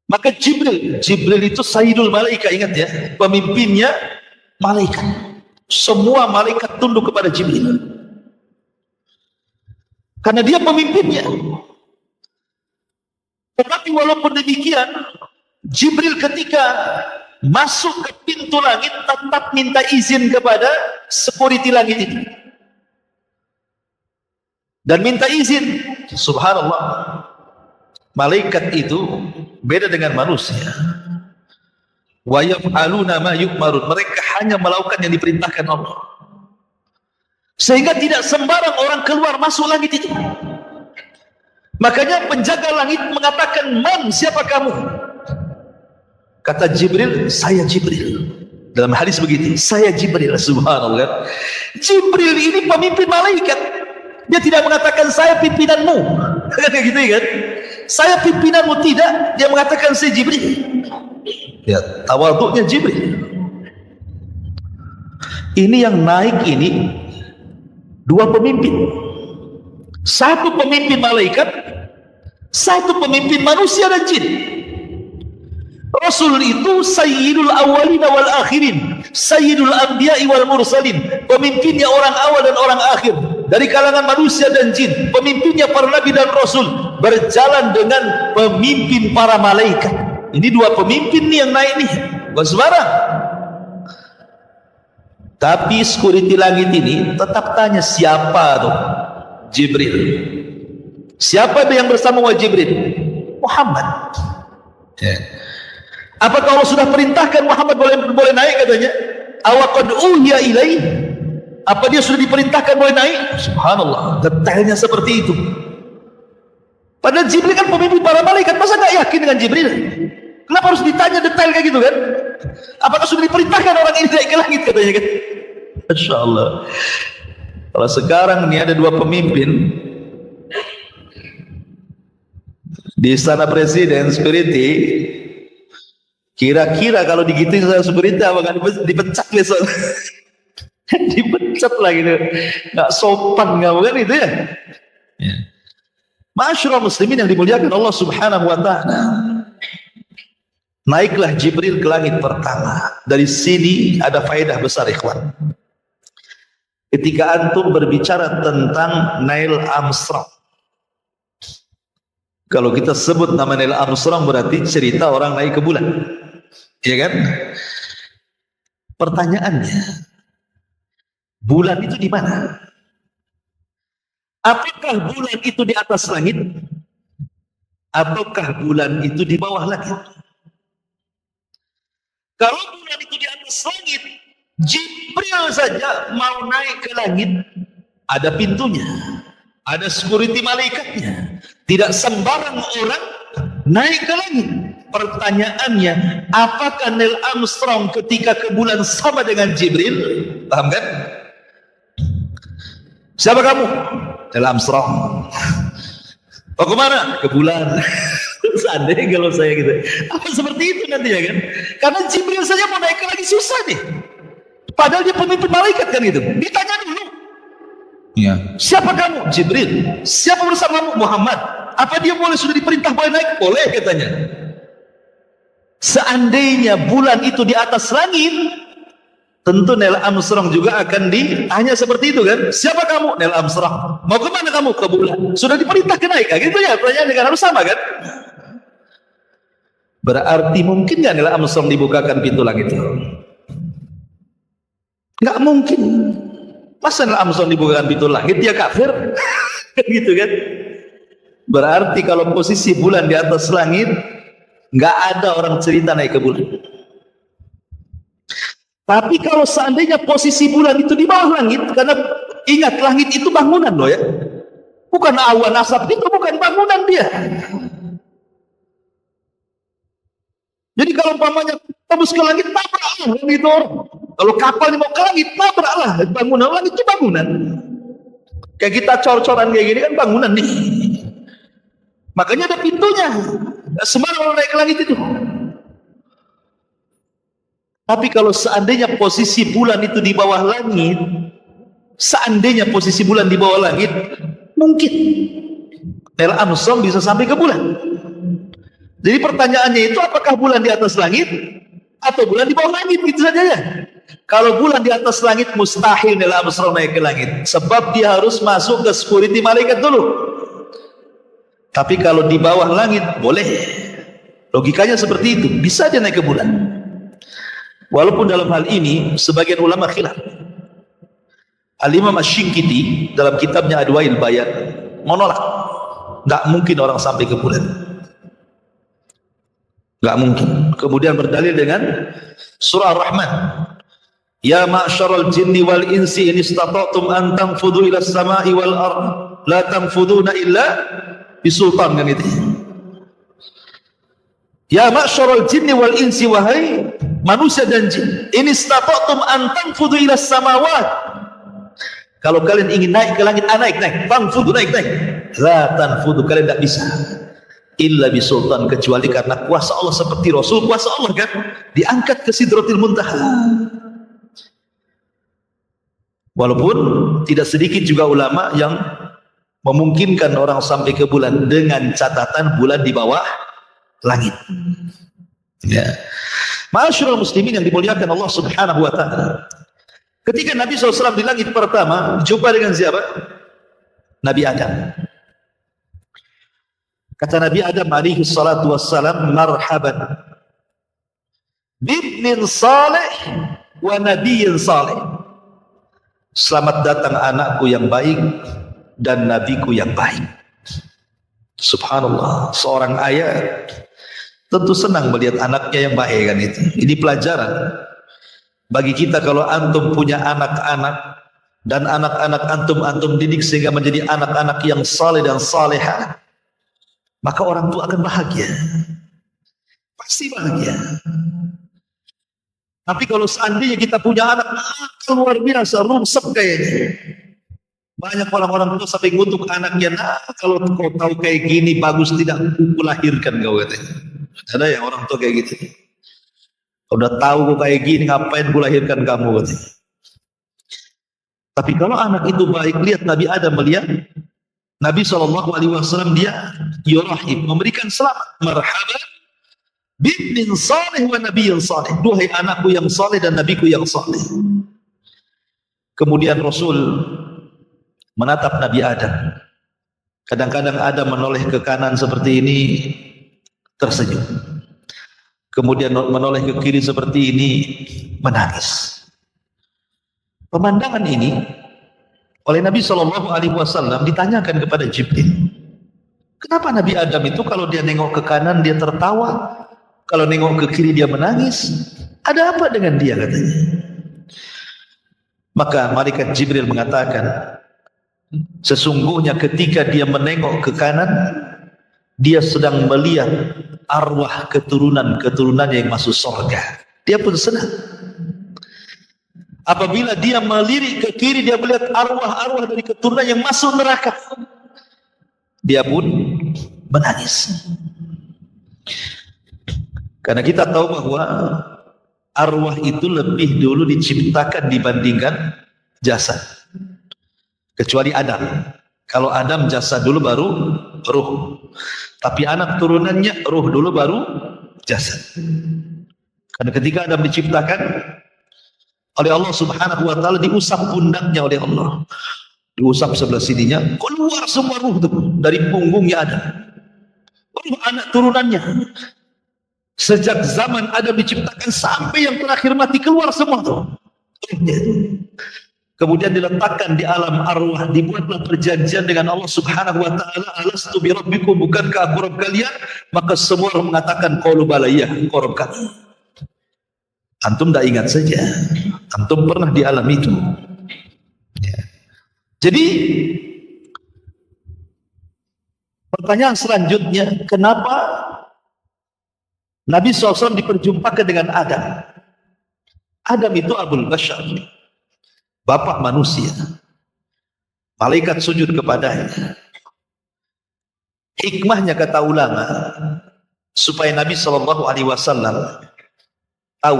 maka Jibril itu Sayyidul Malaika, ingat ya, pemimpinnya malaikat. Semua malaikat tunduk kepada Jibril, karena dia pemimpinnya. Tetapi walaupun demikian, Jibril ketika masuk ke pintu langit tetap minta izin kepada security langit itu, dan minta izin. Subhanallah, malaikat itu beda dengan manusia. Wa yaf'aluna ma yu'marun, mereka hanya melakukan yang diperintahkan Allah. Sehingga tidak sembarang orang keluar masuk langit itu. Makanya penjaga langit mengatakan, "Man, siapa kamu?" Kata Jibril, "Saya Jibril." Dalam hadis begitu, "Saya Jibril." Subhanallah. Jibril ini pemimpin malaikat. Dia tidak mengatakan saya pimpinanmu. Kayak gitu kan? Saya pimpinanmu, tidak. Dia mengatakan saya Jibril. Ya, tawadhu'nya Jibril. Ini yang naik ini dua pemimpin. Satu pemimpin malaikat, satu pemimpin manusia dan jin. Rasul itu sayyidul awalina wal akhirin, sayyidul anbiya'i wal mursalin, pemimpinnya orang awal dan orang akhir dari kalangan manusia dan jin, pemimpinnya para nabi dan rasul, berjalan dengan pemimpin para malaikat. Ini dua pemimpin nih yang naik nih, bukan sembarang. Tapi security langit ini tetap tanya, siapa tuh? Jibril. Siapa yang bersama Jibril? Muhammad. Ya. Apakah Allah sudah perintahkan Muhammad boleh naik katanya? Awaqad uhiya ilaih. Apa dia sudah diperintahkan boleh naik? Subhanallah, detailnya seperti itu. Padahal Jibril kan pemimpin para malaikat, masa nggak yakin dengan Jibril? Kenapa harus ditanya detail kayak gitu kan? Apakah sudah diperintahkan orang ini naik ke langit katanya kan? Masya Allah. Kalau sekarang ini ada dua pemimpin di istana presiden, security. Kira-kira kalau digituin saya security apa kan dipecat besok? Dipecat lah gitu, nggak sopan nggak bukan itu ya? Masyaallah muslimin yang dimuliakan Allah Subhanahu Wa Taala. Naiklah Jibril ke langit pertama. Dari sini ada faedah besar ikhwan. Ketika antum berbicara tentang Neil Armstrong, kalau kita sebut nama Neil Armstrong berarti cerita orang naik ke bulan, ya kan? Pertanyaannya, bulan itu di mana? Apakah bulan itu di atas langit? Ataukah bulan itu di bawah langit? Kalau bulan itu di atas langit, Jibril saja mau naik ke langit, ada pintunya, ada security malaikatnya. Tidak sembarang orang naik ke langit. Pertanyaannya, apakah Neil Armstrong ketika ke bulan sama dengan Jibril? Paham kan? Siapa kamu? Neil Armstrong. Oh kemana? Ke bulan. Seandainya kalau saya gitu, apa seperti itu nantinya kan? Karena Jibril saja mau naik ke lagi susah nih. Padahal dia pemimpin malaikat kan gitu. Ditanya dulu. Ya. Siapa kamu? Jibril. Siapa bersamamu? Muhammad. Apa dia boleh sudah diperintah boleh naik? Boleh katanya. Seandainya bulan itu di atas langit, tentu Neil Armstrong juga akan ditanya seperti itu kan? Siapa kamu? Neil Armstrong. Mau kemana kamu? Ke bulan. Sudah diperintahkan naik kan? Gitu ya. Pertanyaannya kan harus sama kan? Berarti mungkin nggak Neil Armstrong dibukakan pintu langit itu? Nggak mungkin. Masa Neil Armstrong dibukakan pintu langit dia kafir? Gitu kan? Berarti kalau posisi bulan di atas langit, nggak ada orang cerita naik ke bulan. Tapi kalau seandainya posisi bulan itu di bawah langit, karena ingat langit itu bangunan loh ya, bukan awan asap, itu bukan bangunan dia. Jadi kalau umpamanya tembus ke langit, tabraklah gitu orang. Kalau kapal ini mau ke langit, tabraklah bangunan. Langit itu bangunan. Kayak kita cor-coran kayak gini kan bangunan nih. Makanya ada pintunya. Sembarang orang naik ke langit itu. Tapi kalau seandainya posisi bulan itu di bawah langit, seandainya posisi bulan di bawah langit, mungkin Neil Armstrong bisa sampai ke bulan. Jadi pertanyaannya itu, apakah bulan di atas langit atau bulan di bawah langit? Gitu saja ya. Kalau bulan di atas langit, mustahil Neil Armstrong naik ke langit, sebab dia harus masuk ke security malaikat dulu. Tapi kalau di bawah langit, boleh. Logikanya seperti itu, bisa dia naik ke bulan. Walaupun dalam hal ini sebagian ulama khilaf. Al-Imam Asy-Syinkiti dalam kitabnya Adwail Bayan menolak, nggak mungkin orang sampai ke bulan, nggak mungkin. Kemudian berdalil dengan surah Ar-Rahman, ya ma'syaral jinni wal insi in istata'tum an tanfudhu ila as-sama'i wal ard la tanfuduna illa bisultan, kan itu. Ya ma'syaral jinni wal insi, wahai manusia dan jin, in istata'tum an tanfudhu ila as-samawat, Kalau kalian ingin naik ke langit, naik. Fanfudu, naik. La tanfudu, kalian tidak bisa. Illa bisultan, kecuali karena kuasa Allah, seperti Rasul kuasa Allah kan, diangkat ke Sidratil Muntaha. Walaupun tidak sedikit juga ulama yang memungkinkan orang sampai ke bulan dengan catatan bulan di bawah langit. Ya. Ma'asyiral muslimin yang dimuliakan Allah Subhanahu wa taala. Ketika Nabi SAW di langit pertama jumpa dengan siapa? Nabi Adam. Kata Nabi Adam alaihi salatu wassalam, marhaban bibnin salih wa nabiyyin salih. Selamat datang anakku yang baik dan nabiku yang baik. Subhanallah, seorang ayah tentu senang melihat anaknya yang baik kan itu. Ini pelajaran bagi kita. Kalau antum punya anak-anak dan anak-anak antum didik sehingga menjadi anak-anak yang saleh dan salehah, maka orang tua akan bahagia, pasti bahagia. Tapi kalau seandainya kita punya anak luar biasa, rumsep kayaknya, banyak orang-orang tua sampai ngutuk anaknya, kalau kau tahu kayak gini bagus tidak aku lahirkan kau, katanya. Ada yang orang tua kayak gitu. Udah tahu kok kayak gini, ngapain gue lahirkan kamu, katanya. Tapi kalau anak itu baik, lihat Nabi Adam melihat Nabi SAW, dia yurahib, memberikan selamat, marhaban bibnin salih wa nabiyyin salih, duhai anakku yang saleh dan nabiku yang saleh. Kemudian Rasul menatap Nabi Adam. Kadang-kadang Adam menoleh ke kanan seperti ini, tersenyum. Kemudian menoleh ke kiri seperti ini, menangis. Pemandangan ini oleh Nabi SAW ditanyakan kepada Jibril. Kenapa Nabi Adam itu kalau dia nengok ke kanan dia tertawa, kalau nengok ke kiri dia menangis? Ada apa dengan dia, katanya? Maka malaikat Jibril mengatakan, sesungguhnya ketika dia menengok ke kanan, dia sedang melihat arwah keturunannya yang masuk surga. Dia pun senang. Apabila dia melirik ke kiri, dia melihat arwah-arwah dari keturunan yang masuk neraka. Dia pun menangis. Karena kita tahu bahwa arwah itu lebih dulu diciptakan dibandingkan jasad. Kecuali Adam. Kalau Adam jasad dulu baru ruh. Tapi anak turunannya ruh dulu baru jasad. Karena ketika Adam diciptakan oleh Allah Subhanahu wa taala, diusap pundaknya oleh Allah. Diusap sebelah sininya, keluar semua ruh dari punggungnya Adam. Ruh anak turunannya. Sejak zaman Adam diciptakan sampai yang terakhir mati, keluar semua tuh. Kemudian diletakkan di alam arwah, dibuatlah perjanjian dengan Allah Subhanahu wa taala, alastu bi rabbikum, bukankah aku Rabb kalian? Maka semua orang mengatakan qalu bala, iya, engkau Rabb kami. Antum tidak ingat saja, antum pernah di alam itu. Ya. Jadi pertanyaan selanjutnya, kenapa Nabi SAW diperjumpakan dengan Adam? Adam itu Abul Bashar, bapak manusia. Malaikat sujud kepadanya. Hikmahnya, kata ulama, supaya Nabi SAW tahu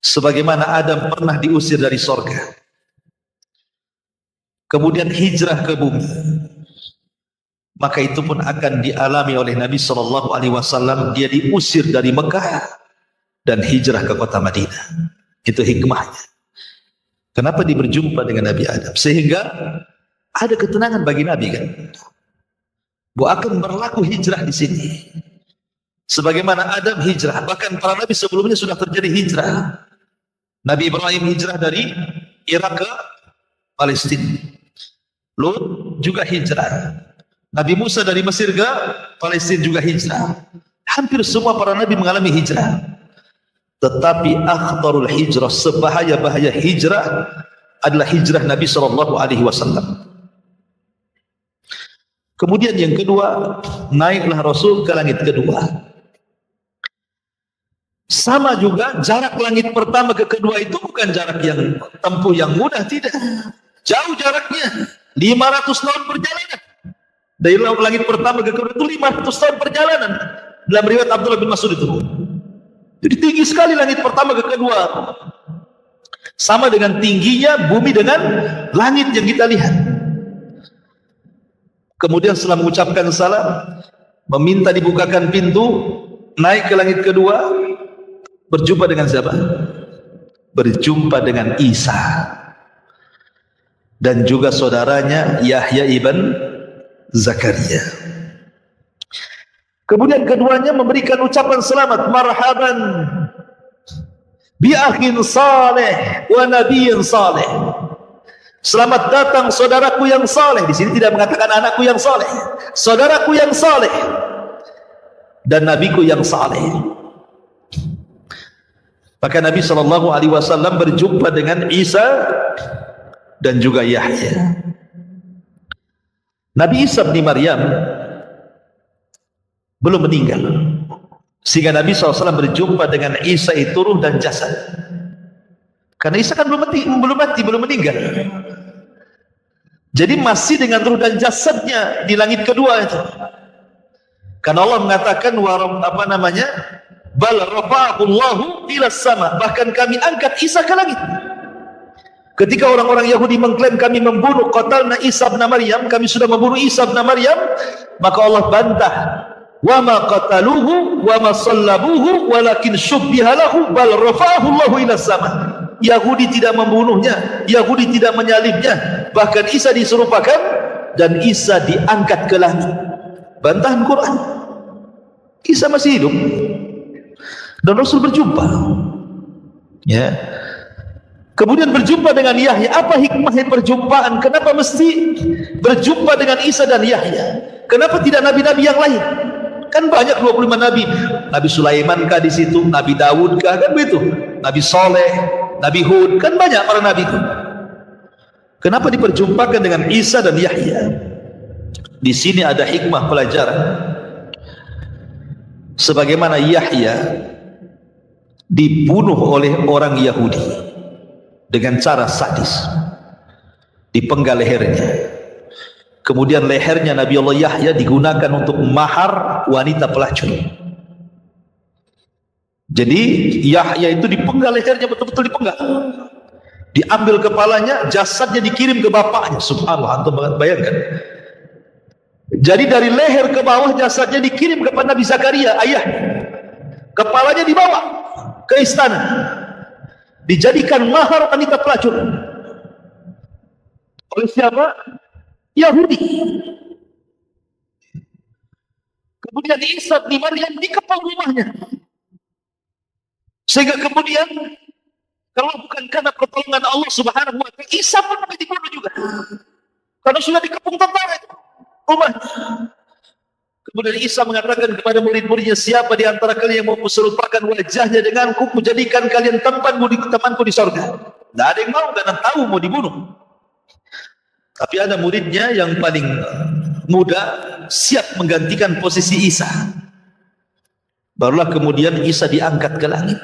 sebagaimana Adam pernah diusir dari sorga, kemudian hijrah ke bumi, maka itu pun akan dialami oleh Nabi SAW. Dia diusir dari Mekah dan hijrah ke kota Madinah. Itu hikmahnya. Kenapa dia berjumpa dengan Nabi Adam? Sehingga ada ketenangan bagi Nabi, kan? Bahwa akan berlaku hijrah di sini. Sebagaimana Adam hijrah, bahkan para nabi sebelumnya sudah terjadi hijrah. Nabi Ibrahim hijrah dari Irak ke Palestina. Lut juga hijrah. Nabi Musa dari Mesir ke Palestina juga hijrah. Hampir semua para nabi mengalami hijrah. Tetapi akhtarul hijrah, sebahaya-bahaya hijrah adalah hijrah Nabi SAW. Kemudian yang kedua, naiklah Rasul ke langit kedua. Sama juga jarak langit pertama ke kedua itu bukan jarak yang tempuh yang mudah, tidak. Jauh jaraknya, 500 tahun perjalanan. Dari langit pertama ke kedua itu 500 tahun perjalanan. Dalam riwayat Abdullah bin Mas'ud itu. Jadi tinggi sekali langit pertama ke kedua. Sama dengan tingginya bumi dengan langit yang kita lihat. Kemudian setelah mengucapkan salam, meminta dibukakan pintu, naik ke langit kedua, berjumpa dengan siapa? Berjumpa dengan Isa dan juga saudaranya Yahya ibn Zakaria. Kemudian keduanya memberikan ucapan selamat, marhaban bi akhin saleh wa nabiyyin saleh. Selamat datang saudaraku yang saleh. Di sini tidak mengatakan anakku yang saleh, saudaraku yang saleh dan nabiku yang saleh. Maka Nabi SAW berjumpa dengan Isa dan juga Yahya. Nabi Isa bin Maryam belum meninggal, sehingga Nabi SAW berjumpa dengan Isa itu ruh dan jasad. Karena Isa kan belum mati, belum meninggal. Jadi masih dengan ruh dan jasadnya di langit kedua itu. Karena Allah mengatakan bal rafa'ahullahu ila sama, bahkan kami angkat Isa ke langit. Ketika orang-orang Yahudi mengklaim kami membunuh qatalna Isa bin Maryam, kami sudah membunuh Isa bin Maryam, maka Allah bantah, wa ma qataluhu wa ma sallabuhu walakin syubbiha lahu bal rafa'ahullahu ila sama. Yahudi tidak membunuhnya, Yahudi tidak menyalibnya, bahkan Isa diserupakan dan Isa diangkat ke langit. Bantahan Quran. Isa masih hidup dan Rasul berjumpa, ya. Kemudian berjumpa dengan Yahya. Apa hikmahnya perjumpaan? Kenapa mesti berjumpa dengan Isa dan Yahya? Kenapa tidak nabi-nabi yang lain? Kan banyak 25 nabi. Nabi Sulaiman kah di situ? Nabi Daud kah? Kan begitu. Nabi Soleh, Nabi Hud, kan banyak para nabi itu. Kenapa diperjumpakan dengan Isa dan Yahya? Di sini ada hikmah pelajaran. Sebagaimana Yahya dibunuh oleh orang Yahudi dengan cara sadis, dipenggal lehernya. Kemudian lehernya Nabi Allah Yahya digunakan untuk mahar wanita pelacur. Jadi Yahya itu dipenggal lehernya, betul-betul dipenggal, diambil kepalanya, jasadnya dikirim ke bapaknya. Subhanallah, antum bayangkan. Jadi dari leher ke bawah jasadnya dikirim kepada Nabi Zakaria, ayahnya. Kepalanya dibawa ke istana, dijadikan mahar wanita pelacur. Oleh siapa? Yahudi. Kemudian Isa bin Maryam dikepung rumahnya, sehingga kemudian kalau bukan karena pertolongan Allah Subhanahu wa Ta'ala, Isa pun akan dibunuh juga, karena sudah dikepung tentara itu rumahnya. Kemudian Isa mengatakan kepada murid-muridnya, siapa di antara kalian yang mau kuserupakan wajahnya denganku, kujadikan kalian temanku di sorga. Tidak ada yang mau, karena tahu mau dibunuh. Tapi ada muridnya yang paling muda siap menggantikan posisi Isa. Barulah kemudian Isa diangkat ke langit.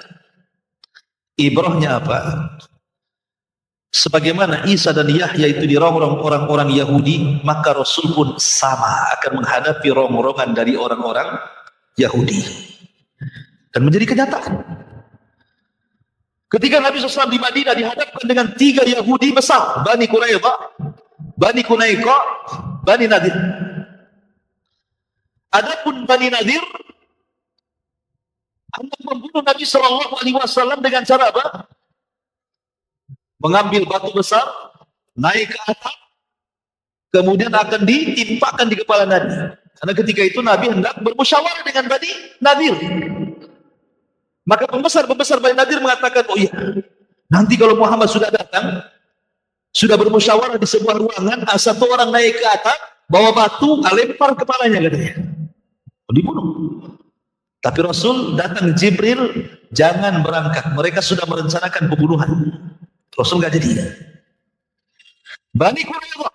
Ibrahnya apa? Sebagaimana Isa dan Yahya itu dirongrong orang-orang Yahudi, maka Rasul pun sama akan menghadapi rongrongan dari orang-orang Yahudi. Dan menjadi kenyataan. Ketika Nabi SAW di Madinah dihadapkan dengan 3 Yahudi besar, Bani Quraidah, Bani Qunaiqa, Bani Nadir. Adapun Bani Nadir hendak membunuh Nabi SAW dengan cara apa? Mengambil batu besar, naik ke atap, kemudian akan ditimpakan di kepala Nabi. Karena ketika itu Nabi hendak bermusyawarah dengan Bani Nadir. Maka pembesar Bani Nadir mengatakan, oh iya, nanti kalau Muhammad sudah datang, sudah bermusyawarah di sebuah ruangan, satu orang naik ke atap, bawa batu, lempar kepalanya, katanya. Dibunuh. Tapi Rasul datang Jibril, jangan berangkat, mereka sudah merencanakan pembunuhan. Rasul nggak jadi. Bani Quraidah,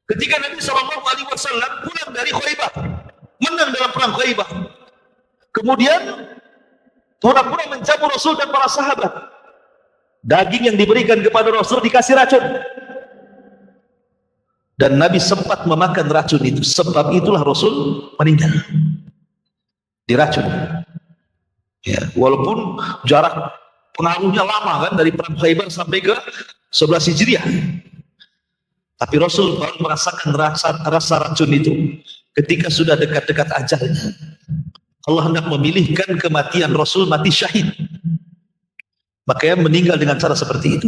ketika Nabi SAW pulang dari Khaybar, menang dalam perang Khaybar, kemudian pura-pura menjamu Rasul dan para sahabat. Daging yang diberikan kepada Rasul dikasih racun. Dan Nabi sempat memakan racun itu. Sebab itulah Rasul meninggal. Diracun. Ya, walaupun jarak pengaruhnya lama kan, dari perang Khaybar sampai ke 11 Hijriah. Tapi Rasul baru merasakan rasa racun itu ketika sudah dekat-dekat ajalnya. Allah hendak memilihkan kematian Rasul mati syahid. Makanya meninggal dengan cara seperti itu.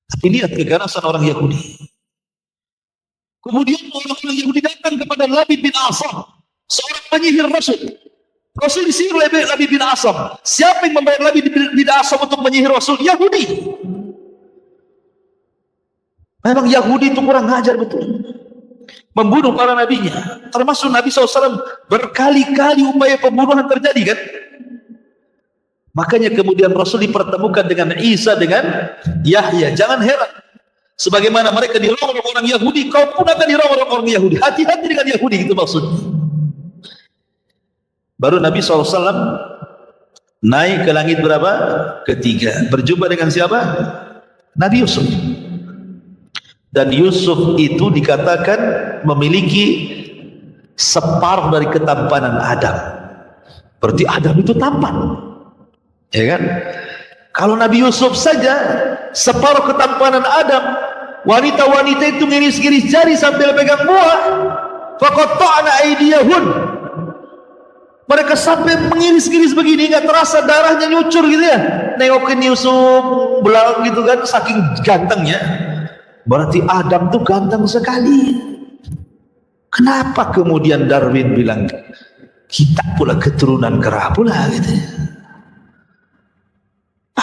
Tapi lihat keganasan orang Yahudi. Kemudian orang-orang Yahudi datang kepada Labid bin Asam, seorang penyihir Rasul. Rasul disihir oleh Labid bin Asam. Siapa yang membayar Labid bin Asam untuk menyihir Rasul? Yahudi. Memang Yahudi itu kurang ajar betul. Membunuh para nabinya. Termasuk Nabi SAW berkali-kali upaya pembunuhan terjadi kan. Makanya kemudian Rasul dipertemukan dengan Isa dengan Yahya. Jangan heran. Sebagaimana mereka dirongrong orang Yahudi, kau pun akan dirongrong orang Yahudi. Hati-hati dengan Yahudi, itu maksudnya. Baru Nabi SAW naik ke langit berapa? Ketiga. Berjumpa dengan siapa? Nabi Yusuf. Dan Yusuf itu dikatakan memiliki separuh dari ketampanan Adam. Berarti Adam itu tampan, ya kan? Kalau Nabi Yusuf saja separuh ketampanan Adam, wanita-wanita itu ngiris-ngiris jari sambil pegang buah. Faqatta'na aydiyahun. Mereka sampai mengiris-ngiris begini, nggak terasa darahnya nyucur gitu ya. Nengokin Yusuf belang gitu kan, saking gantengnya. Berarti Adam tuh ganteng sekali. Kenapa kemudian Darwin bilang kita pula keturunan kera pula gitu?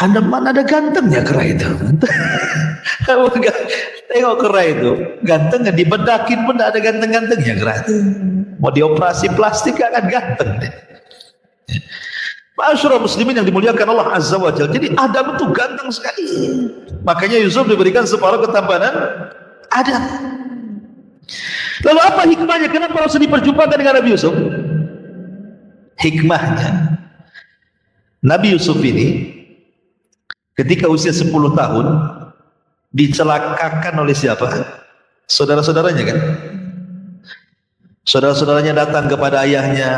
Adam mana ada gantengnya kera itu? Tengok kera itu, gantengnya dibedakin pun tidak ada ganteng-gantengnya kera itu. Mau dioperasi plastik akan ganteng deh. Ma'asyiral muslimin yang dimuliakan Allah Azza wa Jalla. Jadi Adam itu ganteng sekali. Makanya Yusuf diberikan separuh ketampanan Adam. Lalu apa hikmahnya? Kenapa harus diperjumpakan dengan Nabi Yusuf? Hikmahnya, Nabi Yusuf ini ketika usia 10 tahun dicelakakan oleh siapa? Saudara-saudaranya kan? Saudara-saudaranya datang kepada ayahnya,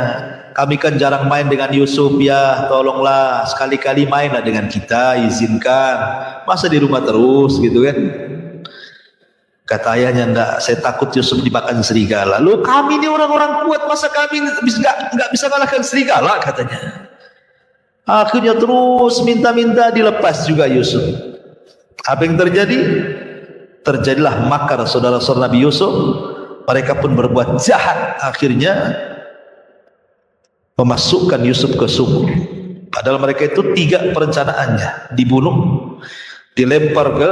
kami kan jarang main dengan Yusuf, ya tolonglah sekali-kali mainlah dengan kita, izinkan. Masa di rumah terus gitu kan? Kata ayahnya, enggak, saya takut Yusuf dimakan serigala. Loh, kami ini orang-orang kuat, masa kami nggak bisa kalahkan serigala, katanya. Akhirnya terus minta-minta, dilepas juga Yusuf. Apa yang terjadi? Terjadilah makar saudara-saudara Nabi Yusuf. Mereka pun berbuat jahat, akhirnya memasukkan Yusuf ke sumur. Padahal mereka itu 3 perencanaannya: dibunuh, dilempar ke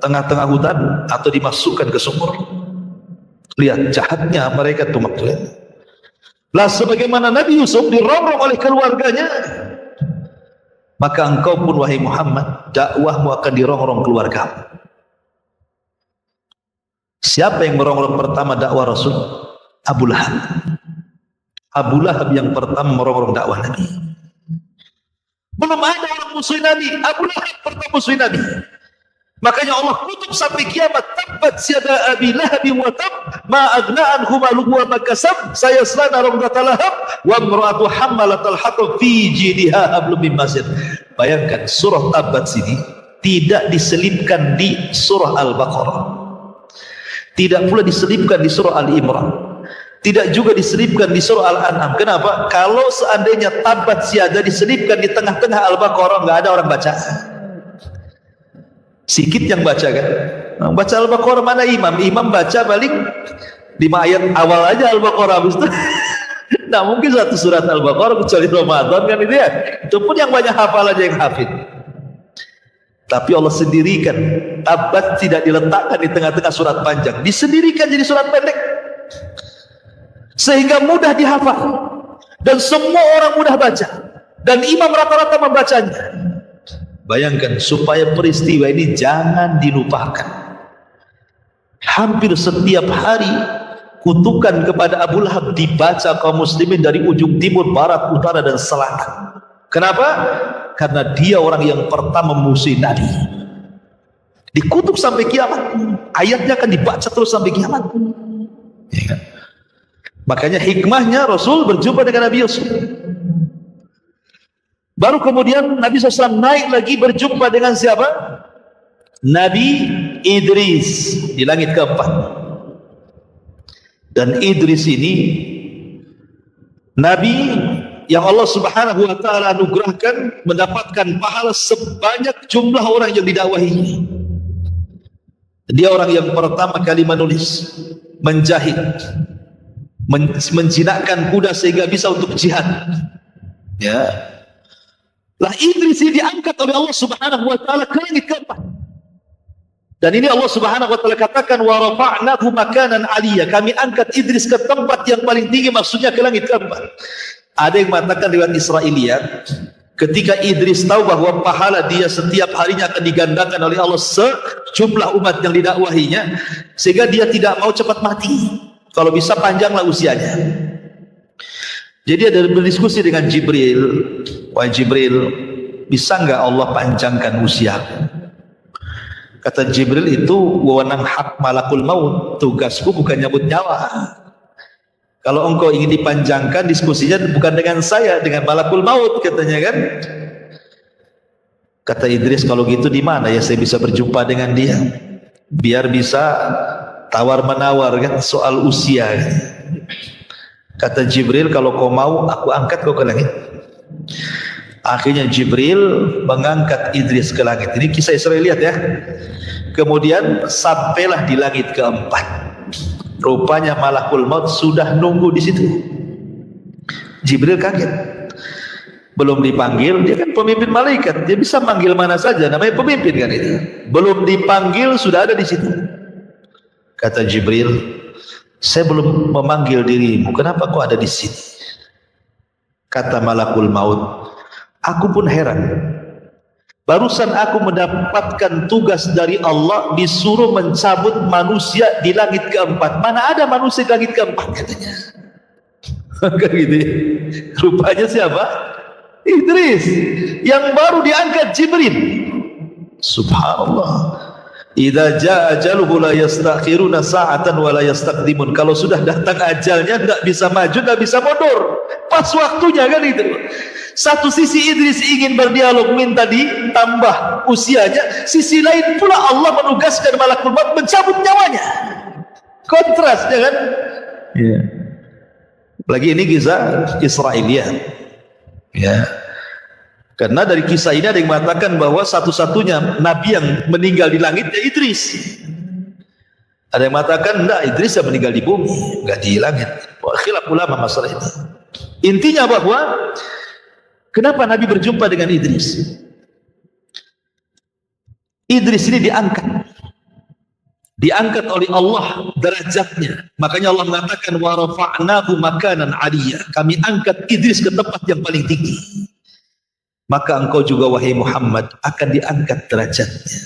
tengah-tengah hutan, atau dimasukkan ke sumur. Lihat jahatnya mereka tuh maksudnya. Lah sebagaimana Nabi Yusuf dirongrong oleh keluarganya, maka engkau pun wahai Muhammad, dakwahmu akan dirongrong keluargamu. Siapa yang merongrong pertama dakwah Rasul? Abu Lahab. Abu Lahab yang pertama merongrong dakwah Nabi. Belum ada orang musuh Nabi, Abu Lahab pertama musuh Nabi. Makanya Allah kutuk sampai kiamat, tabbat siada Abi Lahab wa tab, ma aghna anhu maluhu wa ma kasab, sayasla naran dzata lahab, wa imra'atu hammalatal hatab fi jidha hablum min masad. Bayangkan surah Tabbat sini tidak diselipkan di surah Al-Baqarah. Tidak pula diselipkan di surah Al-Imran. Tidak juga diselipkan di surah Al-An'am. Kenapa? Kalau seandainya Tabbat siada diselipkan di tengah-tengah Al-Baqarah, nggak ada orang baca. Sikit yang baca kan? Baca Al-Baqarah mana imam? Imam baca paling 5 ayat awal aja Al-Baqarah, habis itu nah mungkin satu surat Al-Baqarah kecuali Ramadan kan itu ya. Itu pun yang banyak hafal aja yang hafid. Tapi Allah sendirikan Tabbat tidak diletakkan di tengah-tengah surat panjang, disendirikan jadi surat pendek sehingga mudah dihafal dan semua orang mudah baca dan imam rata-rata membacanya. Bayangkan, supaya peristiwa ini jangan dilupakan, hampir setiap hari kutukan kepada Abu Lahab dibaca kaum muslimin dari ujung timur, barat, utara dan selatan. Kenapa? Karena dia orang yang pertama memusuhi Nabi. Dikutuk sampai kiamat. Ayatnya akan dibaca terus sampai kiamat. Ya kan? Makanya hikmahnya Rasul berjumpa dengan Nabi Yusuf. Baru kemudian Nabi SAW naik lagi berjumpa dengan siapa? Nabi Idris di langit keempat. Dan Idris ini Nabi yang Allah Subhanahu wa taala anugerahkan mendapatkan pahala sebanyak jumlah orang yang didakwahinya. Dia orang yang pertama kali menulis, menjahit, menjinakkan kuda sehingga bisa untuk jihad. Ya. Lah Idris ini diangkat oleh Allah Subhanahu wa taala ke langit keempat. Dan ini Allah Subhanahu wa taala katakan wa rafa'nahu makanan aliyya. Kami angkat Idris ke tempat yang paling tinggi, maksudnya ke langit keempat. Ada yang mengatakan riwayat Israiliyat, ketika Idris tahu bahwa pahala dia setiap harinya akan digandakan oleh Allah sejumlah umat yang didakwahinya, sehingga dia tidak mau cepat mati. Kalau bisa panjanglah usianya. Jadi ada berdiskusi dengan Jibril, wahai Jibril, bisa enggak Allah panjangkan usia? Kata Jibril, itu wewenang hak malakul maut, tugasku bukan nyabut nyawa. Kalau engkau ingin dipanjangkan, diskusinya bukan dengan saya, dengan malakul maut, katanya kan. Kata Idris, kalau gitu di mana ya saya bisa berjumpa dengan dia, biar bisa tawar menawar kan soal usia kan. Kata Jibril, kalau kau mau aku angkat kau ke langit. Akhirnya Jibril mengangkat Idris ke langit. Ini kisah Israiliyat ya. Kemudian sampailah di langit keempat. Rupanya malakul maut sudah nunggu di situ. Jibril kaget. Belum dipanggil, dia kan pemimpin malaikat. Dia bisa manggil mana saja, namanya pemimpin kan itu. Belum dipanggil sudah ada di situ. Kata Jibril, saya belum memanggil dirimu, kenapa kau ada di sini? Kata malakul maut, aku pun heran. Barusan aku mendapatkan tugas dari Allah, disuruh mencabut manusia di langit keempat. Mana ada manusia di langit keempat, katanya. Kan gitu ya. Rupanya siapa? Idris, yang baru diangkat Jibril. Subhanallah. Idza jaa ajaluhu la yastakhiruna sa'atan wa la yastaqdimun. Kalau sudah datang ajalnya enggak bisa maju, enggak bisa mundur. Pas waktunya kan itu. Satu sisi Idris ingin berdialog, minta ditambah usianya, sisi lain pula Allah menugaskan malakul maut mencabut nyawanya. Kontras ya kan? Iya. Lagi ini kisah Israiliyat. Ya. Karena dari kisah ini ada yang mengatakan bahwa satu-satunya nabi yang meninggal di langit ya Idris. Ada yang mengatakan enggak, Idris yang meninggal di bumi, enggak di langit. Khilaf ulama masalah itu. Intinya bahwa kenapa Nabi berjumpa dengan Idris? Idris ini diangkat oleh Allah derajatnya. Makanya Allah mengatakan wa rafa'nahu makanan aliyya. Kami angkat Idris ke tempat yang paling tinggi. Maka engkau juga wahai Muhammad akan diangkat derajatnya.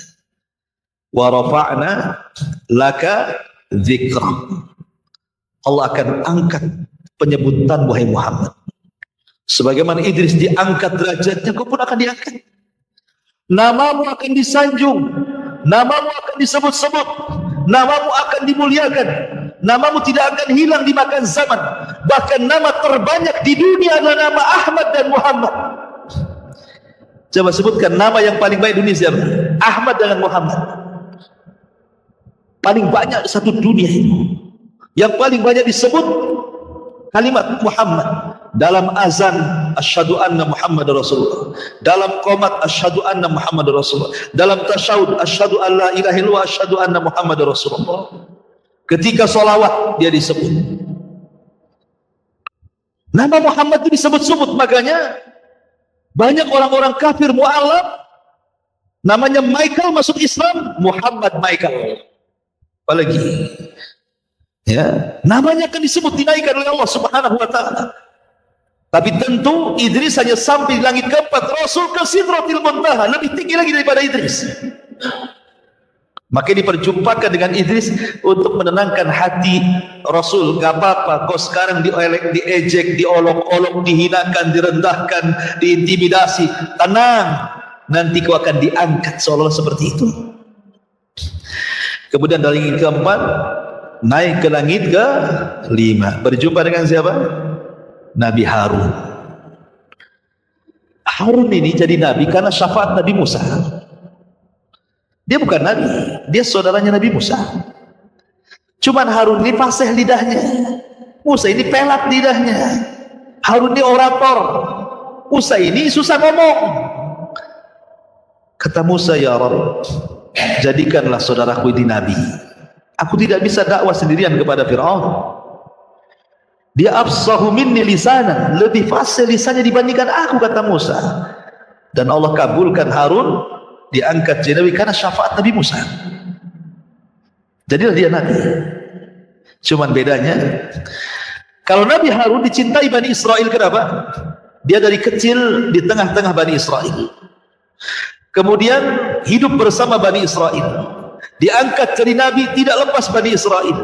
Wa rafa'na laka dzikra. Allah akan angkat penyebutan wahai Muhammad. Sebagaimana Idris diangkat derajatnya, kau pun akan diangkat. Namamu akan disanjung, namamu akan disebut-sebut, namamu akan dimuliakan, namamu tidak akan hilang dimakan zaman. Bahkan nama terbanyak di dunia adalah nama Ahmad dan Muhammad. Coba sebutkan nama yang paling baik dunia siapa? Ahmad dengan Muhammad. Paling banyak satu dunia ini. Yang paling banyak disebut kalimat Muhammad. Dalam azan asyhadu anna Muhammad Rasulullah, dalam qomat asyhadu anna Muhammad Rasulullah, dalam tasyahud asyhadu an la ilaha illallah asyhadu anna Muhammad Rasulullah. Ketika sholawat dia disebut nama Muhammad itu disebut-sebut. Makanya banyak orang-orang kafir mu'alaf namanya Michael masuk Islam, Muhammad Michael. Apalagi ya, namanya akan disebut, dinaikkan oleh Allah Subhanahu wa taala. Tapi tentu Idris hanya sampai di langit keempat, Rasul ke Sidratil Muntaha, lebih tinggi lagi daripada Idris. Maka diperjumpakan dengan Idris untuk menenangkan hati Rasul. Gak apa-apa kau sekarang diejek, diolok-olok, dihinakan, direndahkan, diintimidasi. Tenang, nanti kau akan diangkat seolah-olah seperti itu. Kemudian dari langit keempat naik ke langit kelima, berjumpa dengan siapa? Nabi Harun. Harun ini jadi nabi karena syafaat Nabi Musa. Dia bukan nabi, dia saudaranya Nabi Musa. Cuman Harun ini fasih lidahnya, Musa ini pelat lidahnya. Harun ini orator, Musa ini susah ngomong. Kata Musa, ya Rabb, jadikanlah saudaraku ini nabi. Aku tidak bisa dakwah sendirian kepada Fir'aun. Dia afsahu minni lisanan, lebih fasih lisannya dibandingkan aku, kata Musa. Dan Allah kabulkan Harun diangkat jadi nabi karena syafaat Nabi Musa. Jadilah dia nabi. Cuman bedanya, kalau Nabi Harun dicintai Bani Israel, kenapa? Dia dari kecil di tengah-tengah Bani Israel, kemudian hidup bersama Bani Israel, diangkat jadi nabi, tidak lepas Bani Israel.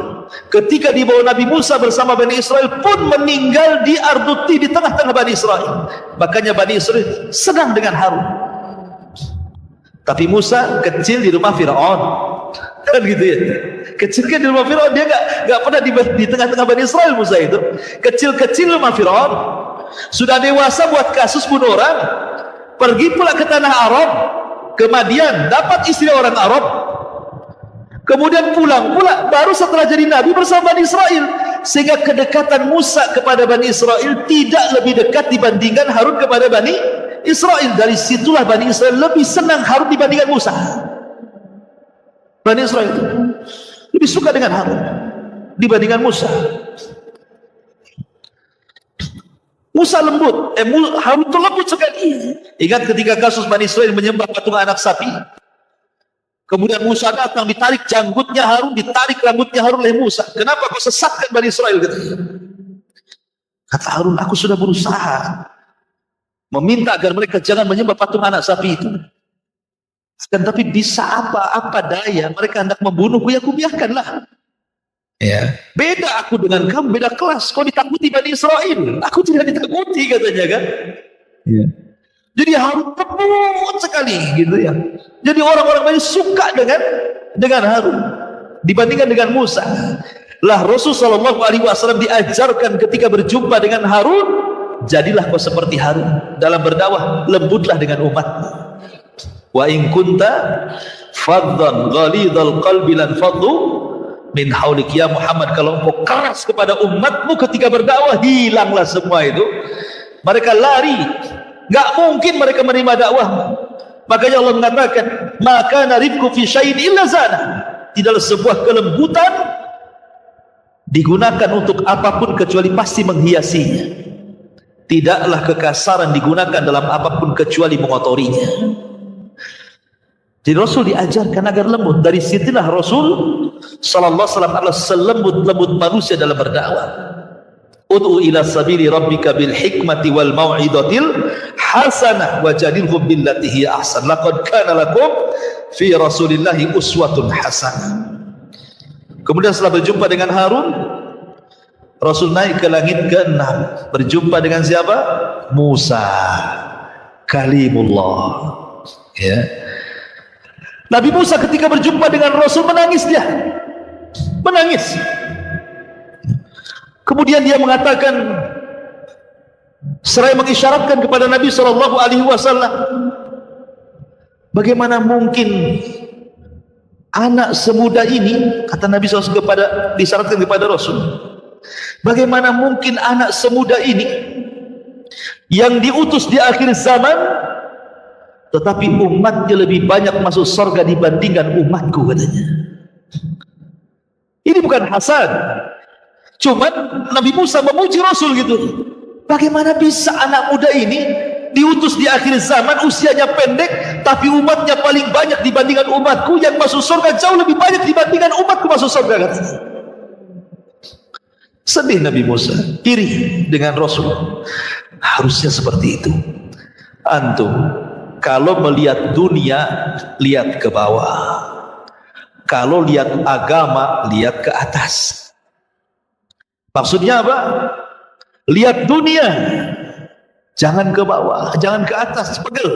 Ketika dibawa Nabi Musa bersama Bani Israel pun meninggal di Arduti, di tengah-tengah Bani Israel. Makanya Bani Israel senang dengan Harun. Tapi Musa kecil di rumah Fir'aun, kan gitu ya. Kecil kan di rumah Fir'aun, dia gak pernah di tengah-tengah Bani Israel. Musa itu kecil-kecil rumah Fir'aun, sudah dewasa buat kasus bunuh orang, pergi pula ke tanah Arab, ke Madian, dapat istri orang Arab, kemudian pulang pula baru setelah jadi nabi bersama Bani Israel. Sehingga kedekatan Musa kepada Bani Israel tidak lebih dekat dibandingkan Harun kepada Bani Israel. Dari situlah Bani Israel lebih senang Harun dibandingkan Musa. Bani Israel lebih suka dengan Harun dibandingkan Musa. Musa lembut, Harun itu lembut sekali. Ingat ketika kasus Bani Israel menyembah patung anak sapi, kemudian Musa datang, ditarik janggutnya Harun, ditarik rambutnya Harun oleh Musa. Kenapa kau sesatkan Bani Israel? Kata Harun, aku sudah berusaha meminta agar mereka jangan menyembah patung anak sapi itu. Dan tapi bisa apa daya, mereka hendak membunuhku, ya aku biarkanlah. Ya. Beda aku dengan kamu, beda kelas. Kau ditakuti Bani Israel, aku tidak ditakuti, katanya kan. Ya. Jadi Harun lembut sekali gitu ya. Jadi orang-orang banyak suka dengan Harun dibandingkan dengan Musa. Lah Rasulullah SAW diajarkan ketika berjumpa dengan Harun, jadilah kau seperti Harun dalam berdakwah, lembutlah dengan umat. Wa in kunta faddan ghalidhal qalbi lan faddu min haulik, ya Muhammad, kalau engkau keras kepada umatmu ketika berdakwah, hilanglah semua itu. Mereka lari, gak mungkin mereka menerima dakwah. Makanya Allah mengatakan, maka narifku fi syai'in illa zana. Tidaklah sebuah kelembutan digunakan untuk apapun kecuali pasti menghiasinya. Tidaklah kekasaran digunakan dalam apapun kecuali mengotorinya. Jadi Rasul diajarkan agar lembut. Dari situlah Rasul sallallahu alaihi wasallam adalah selembut-lembut manusia dalam berdakwah. Ud'u ila sabili rabbika bil hikmati wal mau'izatil hasanah wajadilhum billati hiya ahsan. Laqad kana lakum fi Rasulillahi uswatun hasanah. Kemudian setelah berjumpa dengan Harun, Rasul naik ke langit ke-6, berjumpa dengan siapa? Musa, kalimullah. Ya. Nabi Musa ketika berjumpa dengan Rasul menangis dia. Menangis. Kemudian dia mengatakan, seraya mengisyaratkan kepada Nabi SAW, bagaimana mungkin anak semuda ini, kata Nabi SAW disyaratkan kepada Rasul, bagaimana mungkin anak semuda ini yang diutus di akhir zaman, tetapi umatnya lebih banyak masuk surga dibandingkan umatku, katanya. Ini bukan hasad, cuman Nabi Musa memuji Rasul gitu. Bagaimana bisa anak muda ini diutus di akhir zaman, usianya pendek, tapi umatnya paling banyak dibandingkan umatku, yang masuk surga jauh lebih banyak dibandingkan umatku masuk surga, katanya. Sedih Nabi Musa, iri dengan Rasul. Harusnya seperti itu. Antum kalau melihat dunia, lihat ke bawah. Kalau lihat agama, lihat ke atas. Maksudnya apa? Lihat dunia, jangan ke bawah, jangan ke atas, pegel.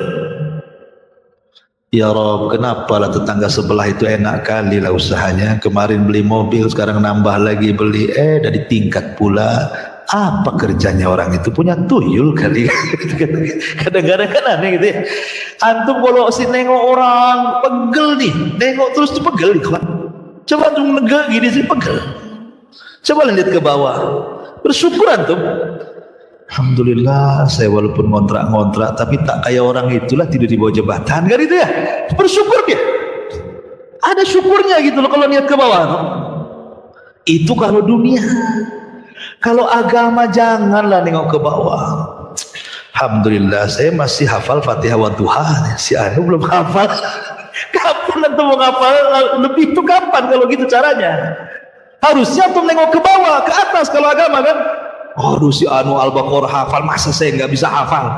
Ya Rob, kenapa lah tetangga sebelah itu enak kali lah usahanya. Kemarin beli mobil, sekarang nambah lagi beli, dari tingkat pula. Apa kerjanya orang itu? Punya tuyul kali. Kadang-kadang kan aneh gitu ya. Antum kalau si nengok orang pegel nih, nengok terus tuh pegel nih kawan. Coba antum negak gini sih pegel. Coba lihat ke bawah, bersyukur antum. Alhamdulillah saya walaupun ngontrak-ngontrak tapi tak kayak orang itulah tidur di bawah jembatan kan itu ya. Bersyukur dia. Ada syukurnya gitu loh kalau lihat ke bawah. No? Itu kalau dunia. Kalau agama janganlah nengok ke bawah. Alhamdulillah saya masih hafal Fatihah wa Duha. Si Anu belum hafal. Kapan antum mau hafal lebih itu kapan kalau gitu caranya? Harusnya antum nengok ke bawah, ke atas kalau agama kan. Aduh si Anu Al-Baqarah hafal, masa saya nggak bisa hafal?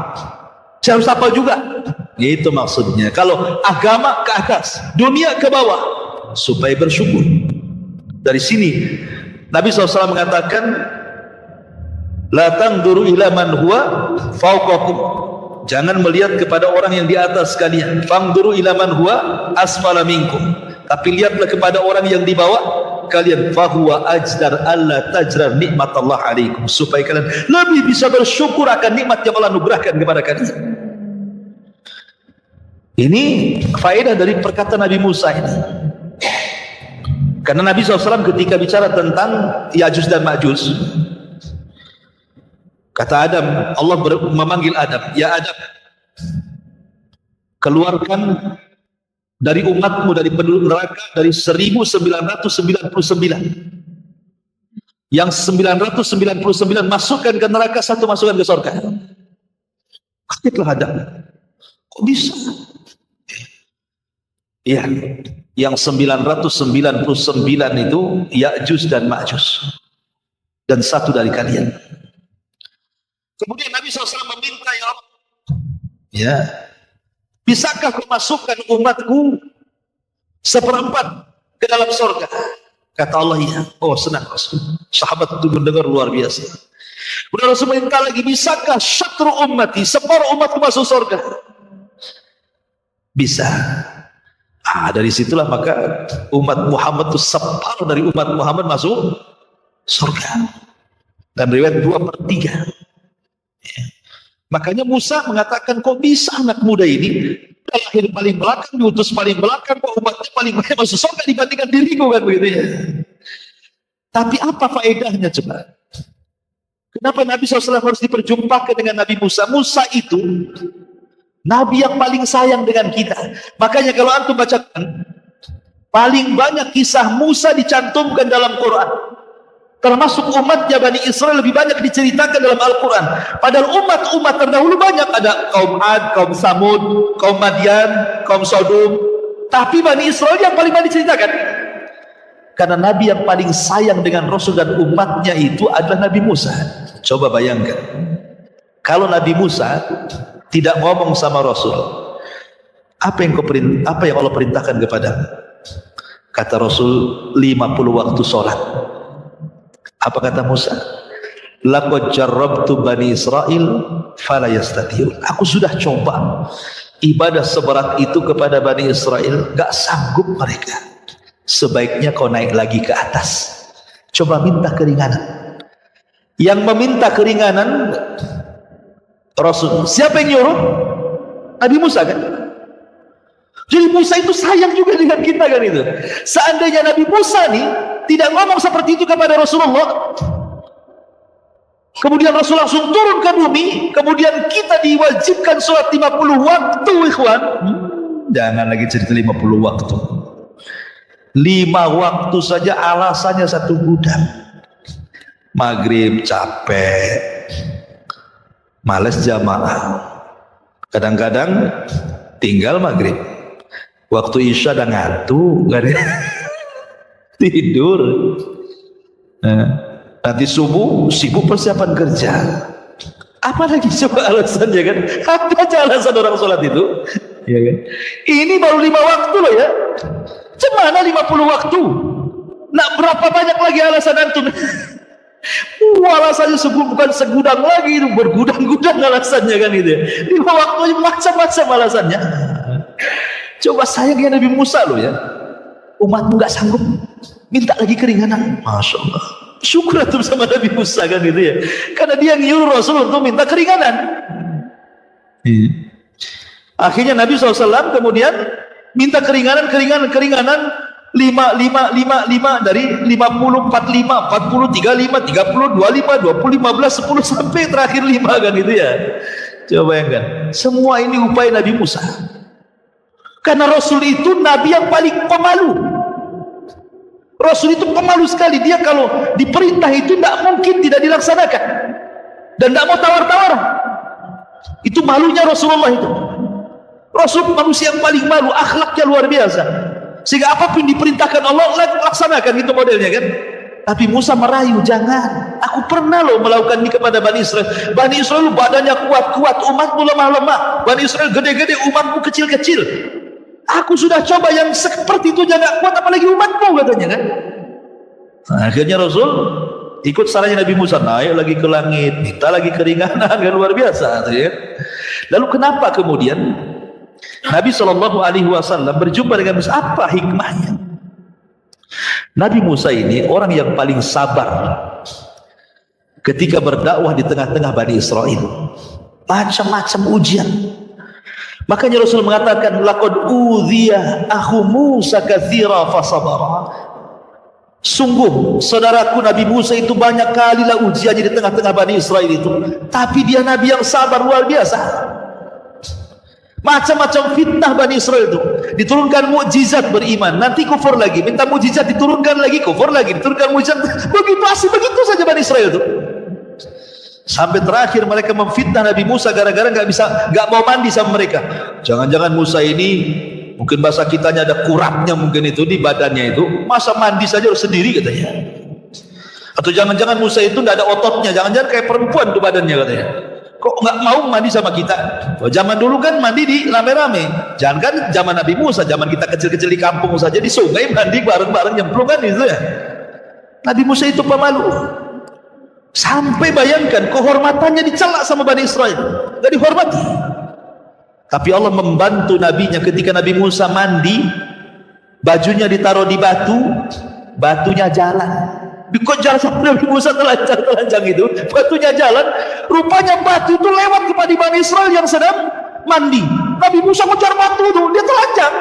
Saya harus hafal juga. Gitu maksudnya. Kalau agama ke atas, dunia ke bawah, supaya bersyukur. Dari sini Nabi SAW mengatakan, la tangduru ila man huwa fauqakum. Jangan melihat kepada orang yang di atas kalian. Fangduru ila man huwa asfala minkum. Tapi lihatlah kepada orang yang di bawah kalian. Fahuwa ajdar alla tajrar nikmatallah alaikum. Supaya kalian lebih bisa bersyukur akan nikmat yang Allah anugerahkan kepada kalian. Ini faedah dari perkataan Nabi Musa ini. Karena Nabi SAW ketika bicara tentang Ya'juj dan Ma'juj, kata Adam, Allah memanggil Adam, ya Adam, keluarkan dari umatmu, dari penduduk neraka, dari 1999. Yang 999 masukkan ke neraka, satu masukkan ke surga. Kagetlah Adam. Kok bisa? Iya, yang 999 itu Ya'juj dan Ma'juj. Dan satu dari kalian. Kemudian Nabi SAW meminta, ya Allah, ya, bisakah kau masukkan umatku seperempat ke dalam surga? Kata Allah, ya. Oh senang Rasul. Sahabat itu mendengar luar biasa. Kemudian Rasul minta lagi, bisakah syatru ummati, separuh umatku masuk surga? Bisa. Dari situlah maka umat Muhammad itu separuh dari umat Muhammad masuk surga. Dan riwayat 2/3. Ya. Makanya Musa mengatakan, kok bisa anak muda ini lahir paling belakang, diutus paling belakang, kok umatnya paling banyak masuk surga dibandingkan diriku kan begitu ya. Tapi apa faedahnya coba? Kenapa Nabi SAW harus diperjumpakan dengan Nabi Musa? Musa itu Nabi yang paling sayang dengan kita. Makanya kalau antum bacakan, paling banyak kisah Musa dicantumkan dalam Quran. Termasuk umatnya Bani Israel lebih banyak diceritakan dalam Al-Quran. Padahal umat-umat terdahulu banyak. Ada kaum Ad, kaum Samud, kaum Madian, kaum Sodom. Tapi Bani Israel yang paling banyak diceritakan. Karena Nabi yang paling sayang dengan Rasul dan umatnya itu adalah Nabi Musa. Coba bayangkan, kalau Nabi Musa tidak ngomong sama Rasul, apa yang Allah perintahkan kepada? Kata Rasul, 50 waktu sholat. Apa kata Musa? Laqad jarrabtu Bani Israel fala yastati'un. Aku sudah coba ibadah seberat itu kepada Bani Israel, gak sanggup mereka. Sebaiknya kau naik lagi ke atas. Coba minta keringanan. Yang meminta keringanan Rasul. Siapa yang nyuruh? Nabi Musa kan? Jadi Musa itu sayang juga dengan kita kan itu. Seandainya Nabi Musa nih tidak ngomong seperti itu kepada Rasulullah, kemudian Rasul langsung turun ke bumi, kemudian kita diwajibkan sholat 50 waktu, ikhwan. Jangan lagi cerita 50 waktu. 5 waktu saja alasannya satu gudang. Maghrib capek, males jamaah, kadang-kadang tinggal maghrib, waktu isya udah ngantuk, gak ada tidur. Nanti subuh sibuk persiapan kerja. Apalagi coba alasannya kan? Apa aja alasan orang sholat itu? Ya kan? Ini baru 5 waktu loh ya. Cemana 50 waktu? Nak berapa banyak lagi alasan antum? Alasannya bukan segudang lagi, itu bergudang-gudang alasannya kan itu. 5 waktu macam-macam alasannya. Coba sayangnya Nabi Musa loh ya. Umatmu nggak sanggup, minta lagi keringanan. Masya Allah. Syukur tuh sama Nabi Musa kan gitu ya. Karena dia nyuruh Rasul untuk minta keringanan. Akhirnya Nabi SAW kemudian minta keringanan 5 dari 50, 45, 40, 35, 30, 25, 20, 15, 10 sampai terakhir 5 kan gitu ya. Coba bayangkan. Semua ini upaya Nabi Musa. Karena Rasul itu Nabi yang paling pemalu. Rasul itu pemalu sekali. Dia kalau diperintah itu tidak mungkin tidak dilaksanakan. Dan tidak mau tawar-tawar. Itu malunya Rasulullah itu. Rasul manusia yang paling malu, akhlaknya luar biasa. Sehingga apapun diperintahkan Allah, laksanakan, itu modelnya kan. Tapi Musa merayu, jangan. Aku pernah loh melakukan ini kepada Bani Israel. Bani Israel badannya kuat-kuat, umatmu lemah-lemah. Bani Israel gede-gede, umatmu kecil-kecil. Aku sudah coba yang seperti itu jangan kuat, apalagi umatmu katanya kan. Nah, akhirnya Rasul ikut sarannya Nabi Musa, naik lagi ke langit, minta lagi keringanan, kan luar biasa. Ya. Lalu kenapa kemudian Nabi SAW berjumpa dengan Musa? Apa hikmahnya? Nabi Musa ini orang yang paling sabar ketika berdakwah di tengah-tengah Bani Israel. Macam-macam ujian. Makanya Rasul mengatakan, laqad udhiya akhu Musa katsira fasabara. Sungguh saudaraku Nabi Musa itu banyak kali lah ujiannya di tengah-tengah Bani Israel itu, tapi dia Nabi yang sabar luar biasa. Macam-macam fitnah Bani Israel itu, diturunkan mukjizat beriman, nanti kufur lagi, minta mukjizat diturunkan lagi, kufur lagi, diturunkan mukjizat, begitu saja Bani Israel itu. Sampai terakhir mereka memfitnah Nabi Musa gara-gara nggak mau mandi sama mereka. Jangan-jangan Musa ini mungkin bahasa kitanya ada kurapnya mungkin itu di badannya itu, masa mandi saja harus sendiri katanya. Atau jangan-jangan Musa itu nggak ada ototnya, jangan-jangan kayak perempuan tuh badannya katanya. Kok nggak mau mandi sama kita? Oh, zaman dulu kan mandi di rame-rame. Jangan kan zaman Nabi Musa, zaman kita kecil-kecil di kampung saja di sungai mandi bareng-bareng nyemplung kan itu ya. Nabi Musa itu pemalu. Sampai bayangkan kehormatannya dicela sama Bani Israel, gak dihormati. Tapi Allah membantu nabinya ketika Nabi Musa mandi, bajunya ditaruh di batu, batunya jalan. Kok jalan sampai Nabi Musa telanjang itu, batunya jalan. Rupanya batu itu lewat kepada Bani Israel yang sedang mandi. Nabi Musa ngejar batu itu, dia telanjang.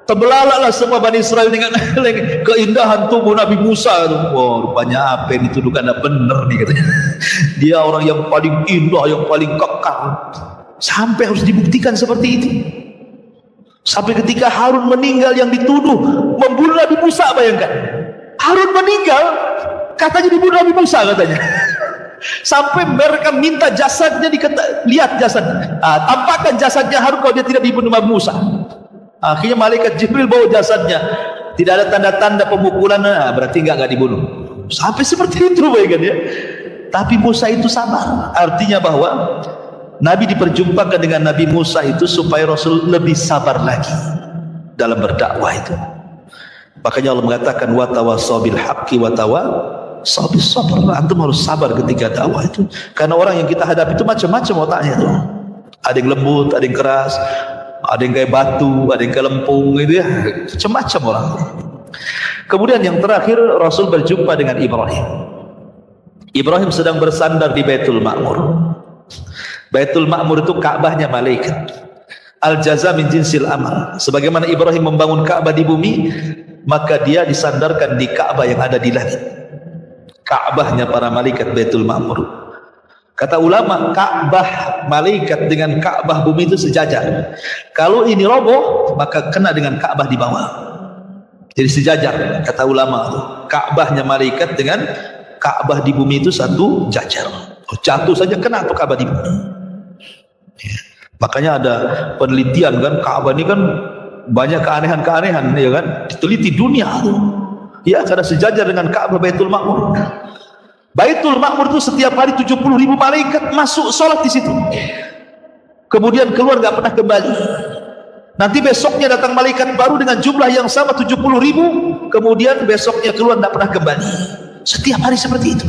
Terbelalalah semua Bani Israel dengan keindahan tubuh Nabi Musa. Oh, rupanya apa yang dituduhkan tidak benar nih katanya. Dia orang yang paling indah, yang paling kekal. Sampai harus dibuktikan seperti itu. Sampai ketika Harun meninggal yang dituduh membunuh Nabi Musa, bayangkan. Harun meninggal, katanya dibunuh Nabi Musa katanya. Sampai mereka minta jasadnya, lihat jasadnya. Tampakkan jasadnya Harun kalau dia tidak dibunuh Nabi Musa. Akhirnya malaikat Jibril bawa jasadnya, tidak ada tanda-tanda pemukulan, berarti enggak dibunuh. Sampai seperti itu bayangkan ya. Tapi Musa itu sabar. Artinya bahwa Nabi diperjumpakan dengan Nabi Musa itu supaya Rasul lebih sabar lagi dalam berdakwah itu. Makanya Allah mengatakan wa tawassaw bil haqqi wa tawassaw bis sabr. Antum harus sabar ketika dakwah itu. Karena orang yang kita hadapi itu macam-macam otaknya itu. Ada yang lembut, ada yang keras, ada yang kayak batu, ada yang kayak lempung gitu ya, macam-macam orang. Kemudian yang terakhir Rasul berjumpa dengan Ibrahim. Ibrahim sedang bersandar di Baitul Ma'mur. Baitul Ma'mur itu Ka'bahnya malaikat. Al-jaza min jinsil amal. Sebagaimana Ibrahim membangun Ka'bah di bumi, maka dia disandarkan di Ka'bah yang ada di langit. Ka'bahnya para malaikat Baitul Ma'mur. Kata ulama, Ka'bah malaikat dengan Ka'bah bumi itu sejajar. Kalau ini roboh, maka kena dengan Ka'bah di bawah. Jadi sejajar, kata ulama itu. Ka'bahnya malaikat dengan Ka'bah di bumi itu satu jajar. Oh, jatuh saja kena tuh Ka'bah di bumi. Ya. Makanya ada penelitian kan, Ka'bah ini kan banyak keanehan-keanehan, ya kan? Diteliti dunia tuh. Ya, karena sejajar dengan Ka'bah Baitul Ma'mur. Baitul Ma'mur itu setiap hari 70.000 malaikat masuk sholat di situ. Kemudian keluar nggak pernah kembali. Nanti besoknya datang malaikat baru dengan jumlah yang sama 70.000, kemudian besoknya keluar tidak pernah kembali. Setiap hari seperti itu.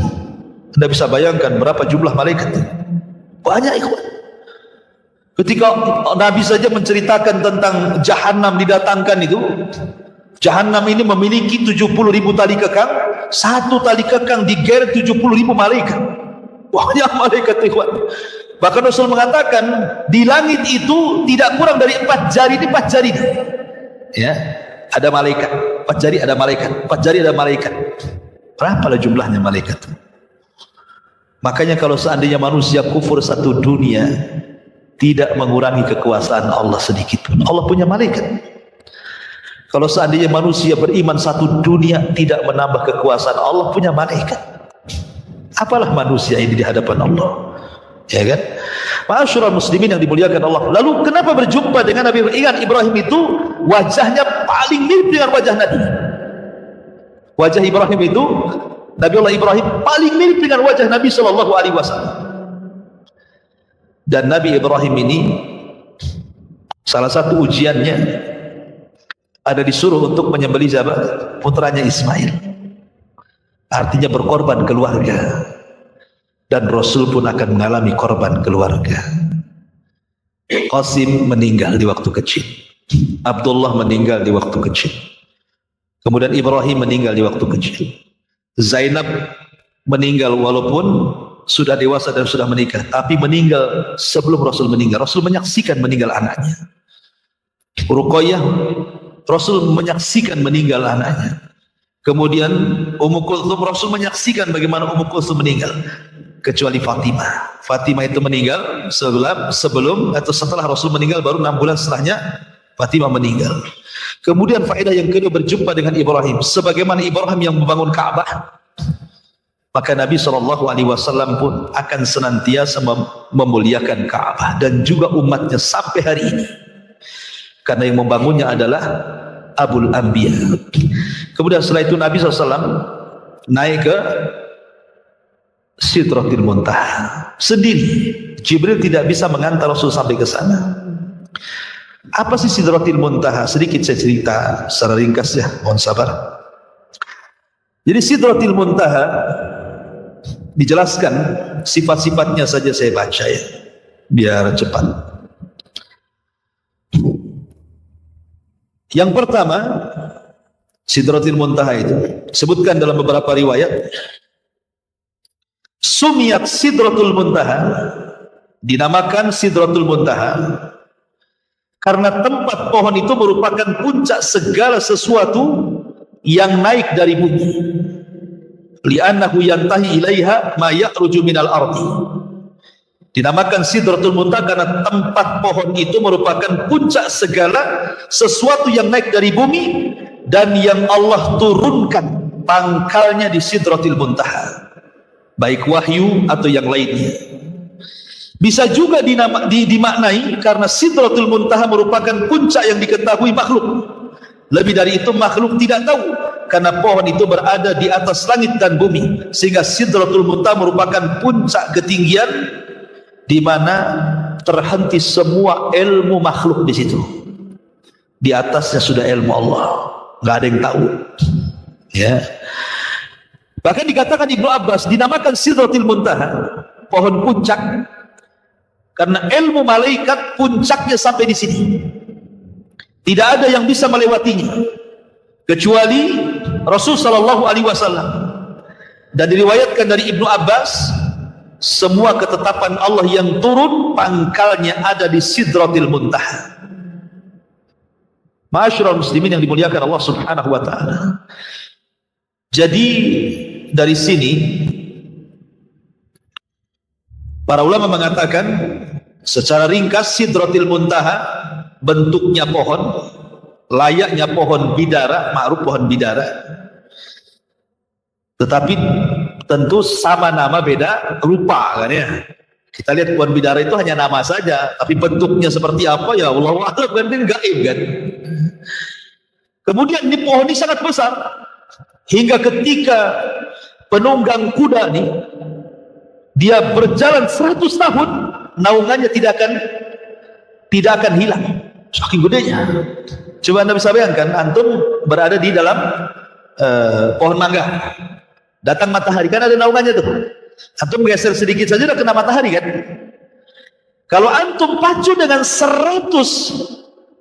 Anda bisa bayangkan berapa jumlah malaikat? Banyak ikhwan. Ketika Nabi saja menceritakan tentang Jahannam didatangkan itu, Jahannam ini memiliki 70.000 tali kekang, satu tali kekang digeret 70.000 malaikat. Banyak malaikat ikhwan. Bahkan Rasul mengatakan di langit itu tidak kurang dari 4 jari, 4 jari. Ya, ada malaikat. 4 jari ada malaikat. 4 jari ada malaikat. Berapalah jumlahnya malaikat? Makanya kalau seandainya manusia kufur satu dunia, tidak mengurangi kekuasaan Allah sedikit pun. Allah punya malaikat. Kalau seandainya manusia beriman satu dunia, tidak menambah kekuasaan Allah punya malaikat. Apalah manusia ini di hadapan Allah? Ya kan? Ma'asyiral muslimin yang dimuliakan Allah. Lalu kenapa berjumpa dengan Nabi? Ingat, Ibrahim itu wajahnya paling mirip dengan wajah Nabi. Wajah Ibrahim itu, Nabiullah Ibrahim paling mirip dengan wajah Nabi sallallahu alaihi wasallam. Dan Nabi Ibrahim ini salah satu ujiannya ada disuruh untuk menyembelih siapa? Putranya Ismail. Artinya berkorban keluarga. Dan Rasul pun akan mengalami korban keluarga. Qasim meninggal di waktu kecil, Abdullah meninggal di waktu kecil, kemudian Ibrahim meninggal di waktu kecil, Zainab meninggal walaupun sudah dewasa dan sudah menikah, tapi meninggal sebelum Rasul meninggal. Rasul menyaksikan meninggal anaknya. Ruqayyah, Rasul menyaksikan meninggal anaknya. Kemudian Ummu Kulthum, Rasul menyaksikan bagaimana Ummu Kulthum meninggal. Kecuali Fatimah. Fatimah itu meninggal sebelum atau setelah Rasul meninggal, baru 6 bulan setelahnya Fatimah meninggal. Kemudian faedah yang kedua, berjumpa dengan Ibrahim. Sebagaimana Ibrahim yang membangun Ka'bah, maka Nabi SAW pun akan senantiasa memuliakan Ka'bah dan juga umatnya sampai hari ini. Karena yang membangunnya adalah Abul Anbiya. Kemudian setelah itu Nabi SAW naik ke Sidratil Muntaha sendiri. Jibril tidak bisa mengantar Rasul sampai ke sana. Apa sih Sidratil Muntaha? Sedikit saya cerita secara ringkas ya, mohon sabar. Jadi Sidratil Muntaha dijelaskan sifat-sifatnya saja saya baca ya, biar cepat. Yang pertama, Sidratil Muntaha itu sebutkan dalam beberapa riwayat, Sumiyat Sidratul Muntaha, dinamakan Sidratul Muntaha karena tempat pohon itu merupakan puncak segala sesuatu yang naik dari bumi. Li'annahu yantahi ilaiha ma ya'ruju minal ardi. Dinamakan Sidratul Muntaha karena tempat pohon itu merupakan puncak segala sesuatu yang naik dari bumi dan yang Allah turunkan pangkalnya di Sidratul Muntaha, baik wahyu atau yang lainnya. Bisa juga dimaknai karena Sidratul Muntaha merupakan puncak yang diketahui makhluk. Lebih dari itu makhluk tidak tahu, karena pohon itu berada di atas langit dan bumi, sehingga Sidratul Muntaha merupakan puncak ketinggian di mana terhenti semua ilmu makhluk di situ. Di atasnya sudah ilmu Allah, nggak ada yang tahu. Ya. Bahkan dikatakan Ibnu Abbas dinamakan Sidratil Muntaha, pohon puncak, karena ilmu malaikat puncaknya sampai di sini. Tidak ada yang bisa melewatinya kecuali Rasul sallallahu alaihi wasallam. Dan diriwayatkan dari Ibnu Abbas, semua ketetapan Allah yang turun pangkalnya ada di Sidratil Muntaha. Ma'asyiral muslimin yang dimuliakan Allah Subhanahu wa taala. Jadi dari sini para ulama mengatakan secara ringkas, Sidratil Muntaha bentuknya pohon, layaknya pohon bidara, ma'ruf pohon bidara, tetapi tentu sama nama beda rupa kan ya. Kita lihat pohon bidara itu hanya nama saja, tapi bentuknya seperti apa ya Allah a'lam, kan gaib kan. Kemudian ini pohon ini sangat besar, hingga ketika penunggang kuda nih dia berjalan 100 tahun, naungannya tidak akan hilang. saking gedenya. Coba Anda bisa bayangkan, antum berada di dalam pohon mangga, datang matahari, kan ada naungannya tuh, antum geser sedikit saja udah kena matahari kan. Kalau antum pacu dengan 100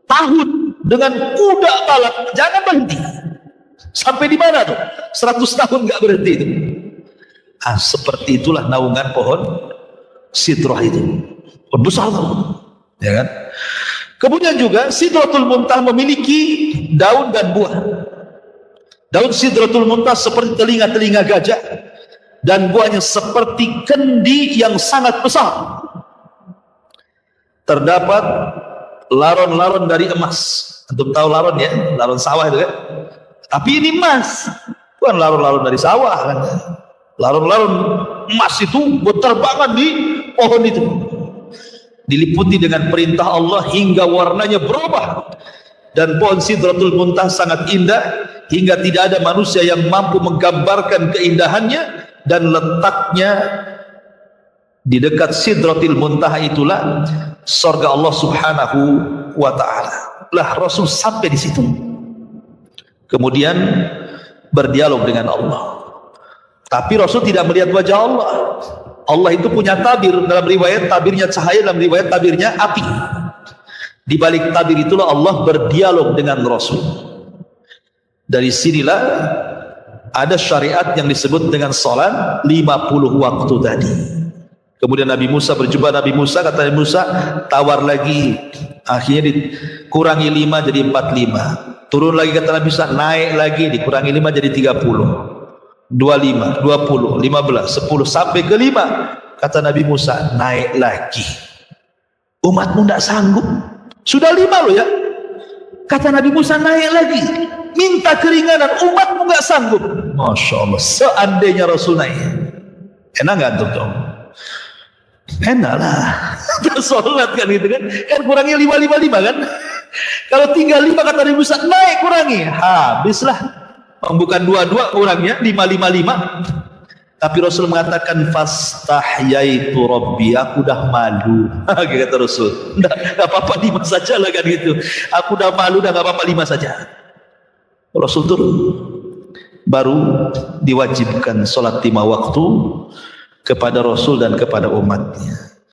tahun dengan kuda balap, jangan berhenti. Sampai di mana tuh? 100 tahun nggak berhenti itu. Seperti itulah naungan pohon Sidrah itu. Besar tuh, ya kan? Kemudian juga Sidratul Muntaha memiliki daun dan buah. Daun Sidratul Muntaha seperti telinga-telinga gajah dan buahnya seperti kendi yang sangat besar. Terdapat laron-laron dari emas. Antum tahu laron ya, laron sawah itu kan. Tapi ini emas, bukan laron-laron dari sawah kan. Laron-laron emas itu berterbangan di pohon itu. Diliputi dengan perintah Allah hingga warnanya berubah. Dan pohon Sidratul Muntaha sangat indah hingga tidak ada manusia yang mampu menggambarkan keindahannya. Dan letaknya di dekat Sidratul Muntaha itulah surga Allah Subhanahu wa ta'ala. Lah Rasul sampai di situ. Kemudian berdialog dengan Allah. Tapi Rasul tidak melihat wajah Allah. Allah itu punya tabir, dalam riwayat tabirnya cahaya, dalam riwayat tabirnya api. Di balik tabir itulah Allah berdialog dengan Rasul. Dari sinilah ada syariat yang disebut dengan salat 50 waktu tadi. Kemudian Nabi Musa berjumpa Nabi Musa, kata Nabi Musa, tawar lagi. Akhirnya dikurangi 5 jadi 45. Turun lagi kata Nabi Musa, naik lagi, dikurangi 5 jadi 30. 25, 20, 15, 10 sampai ke 5. Kata Nabi Musa, naik lagi. Umatmu tidak sanggup. Sudah 5 loh ya. Kata Nabi Musa, naik lagi. Minta keringanan, umatmu nggak sanggup. Masya Allah, seandainya Rasul naik, enak nggak tuh? Enak lah. Sholat kan gitu kan. Kan kurangnya 5 kan. Kalau tinggal 5 kata Nabi Musa, naik kurangi. Habislah. Bukan 22 kurangnya 555. Tapi Rasul mengatakan fastahyaitu rabbi, aku dah malu. Kata Rasul, enggak apa-apa 5 saja lah kan gitu. Aku dah malu, dah enggak apa-apa 5 saja. Rasul turun, baru diwajibkan salat 5 waktu kepada Rasul dan kepada umatnya.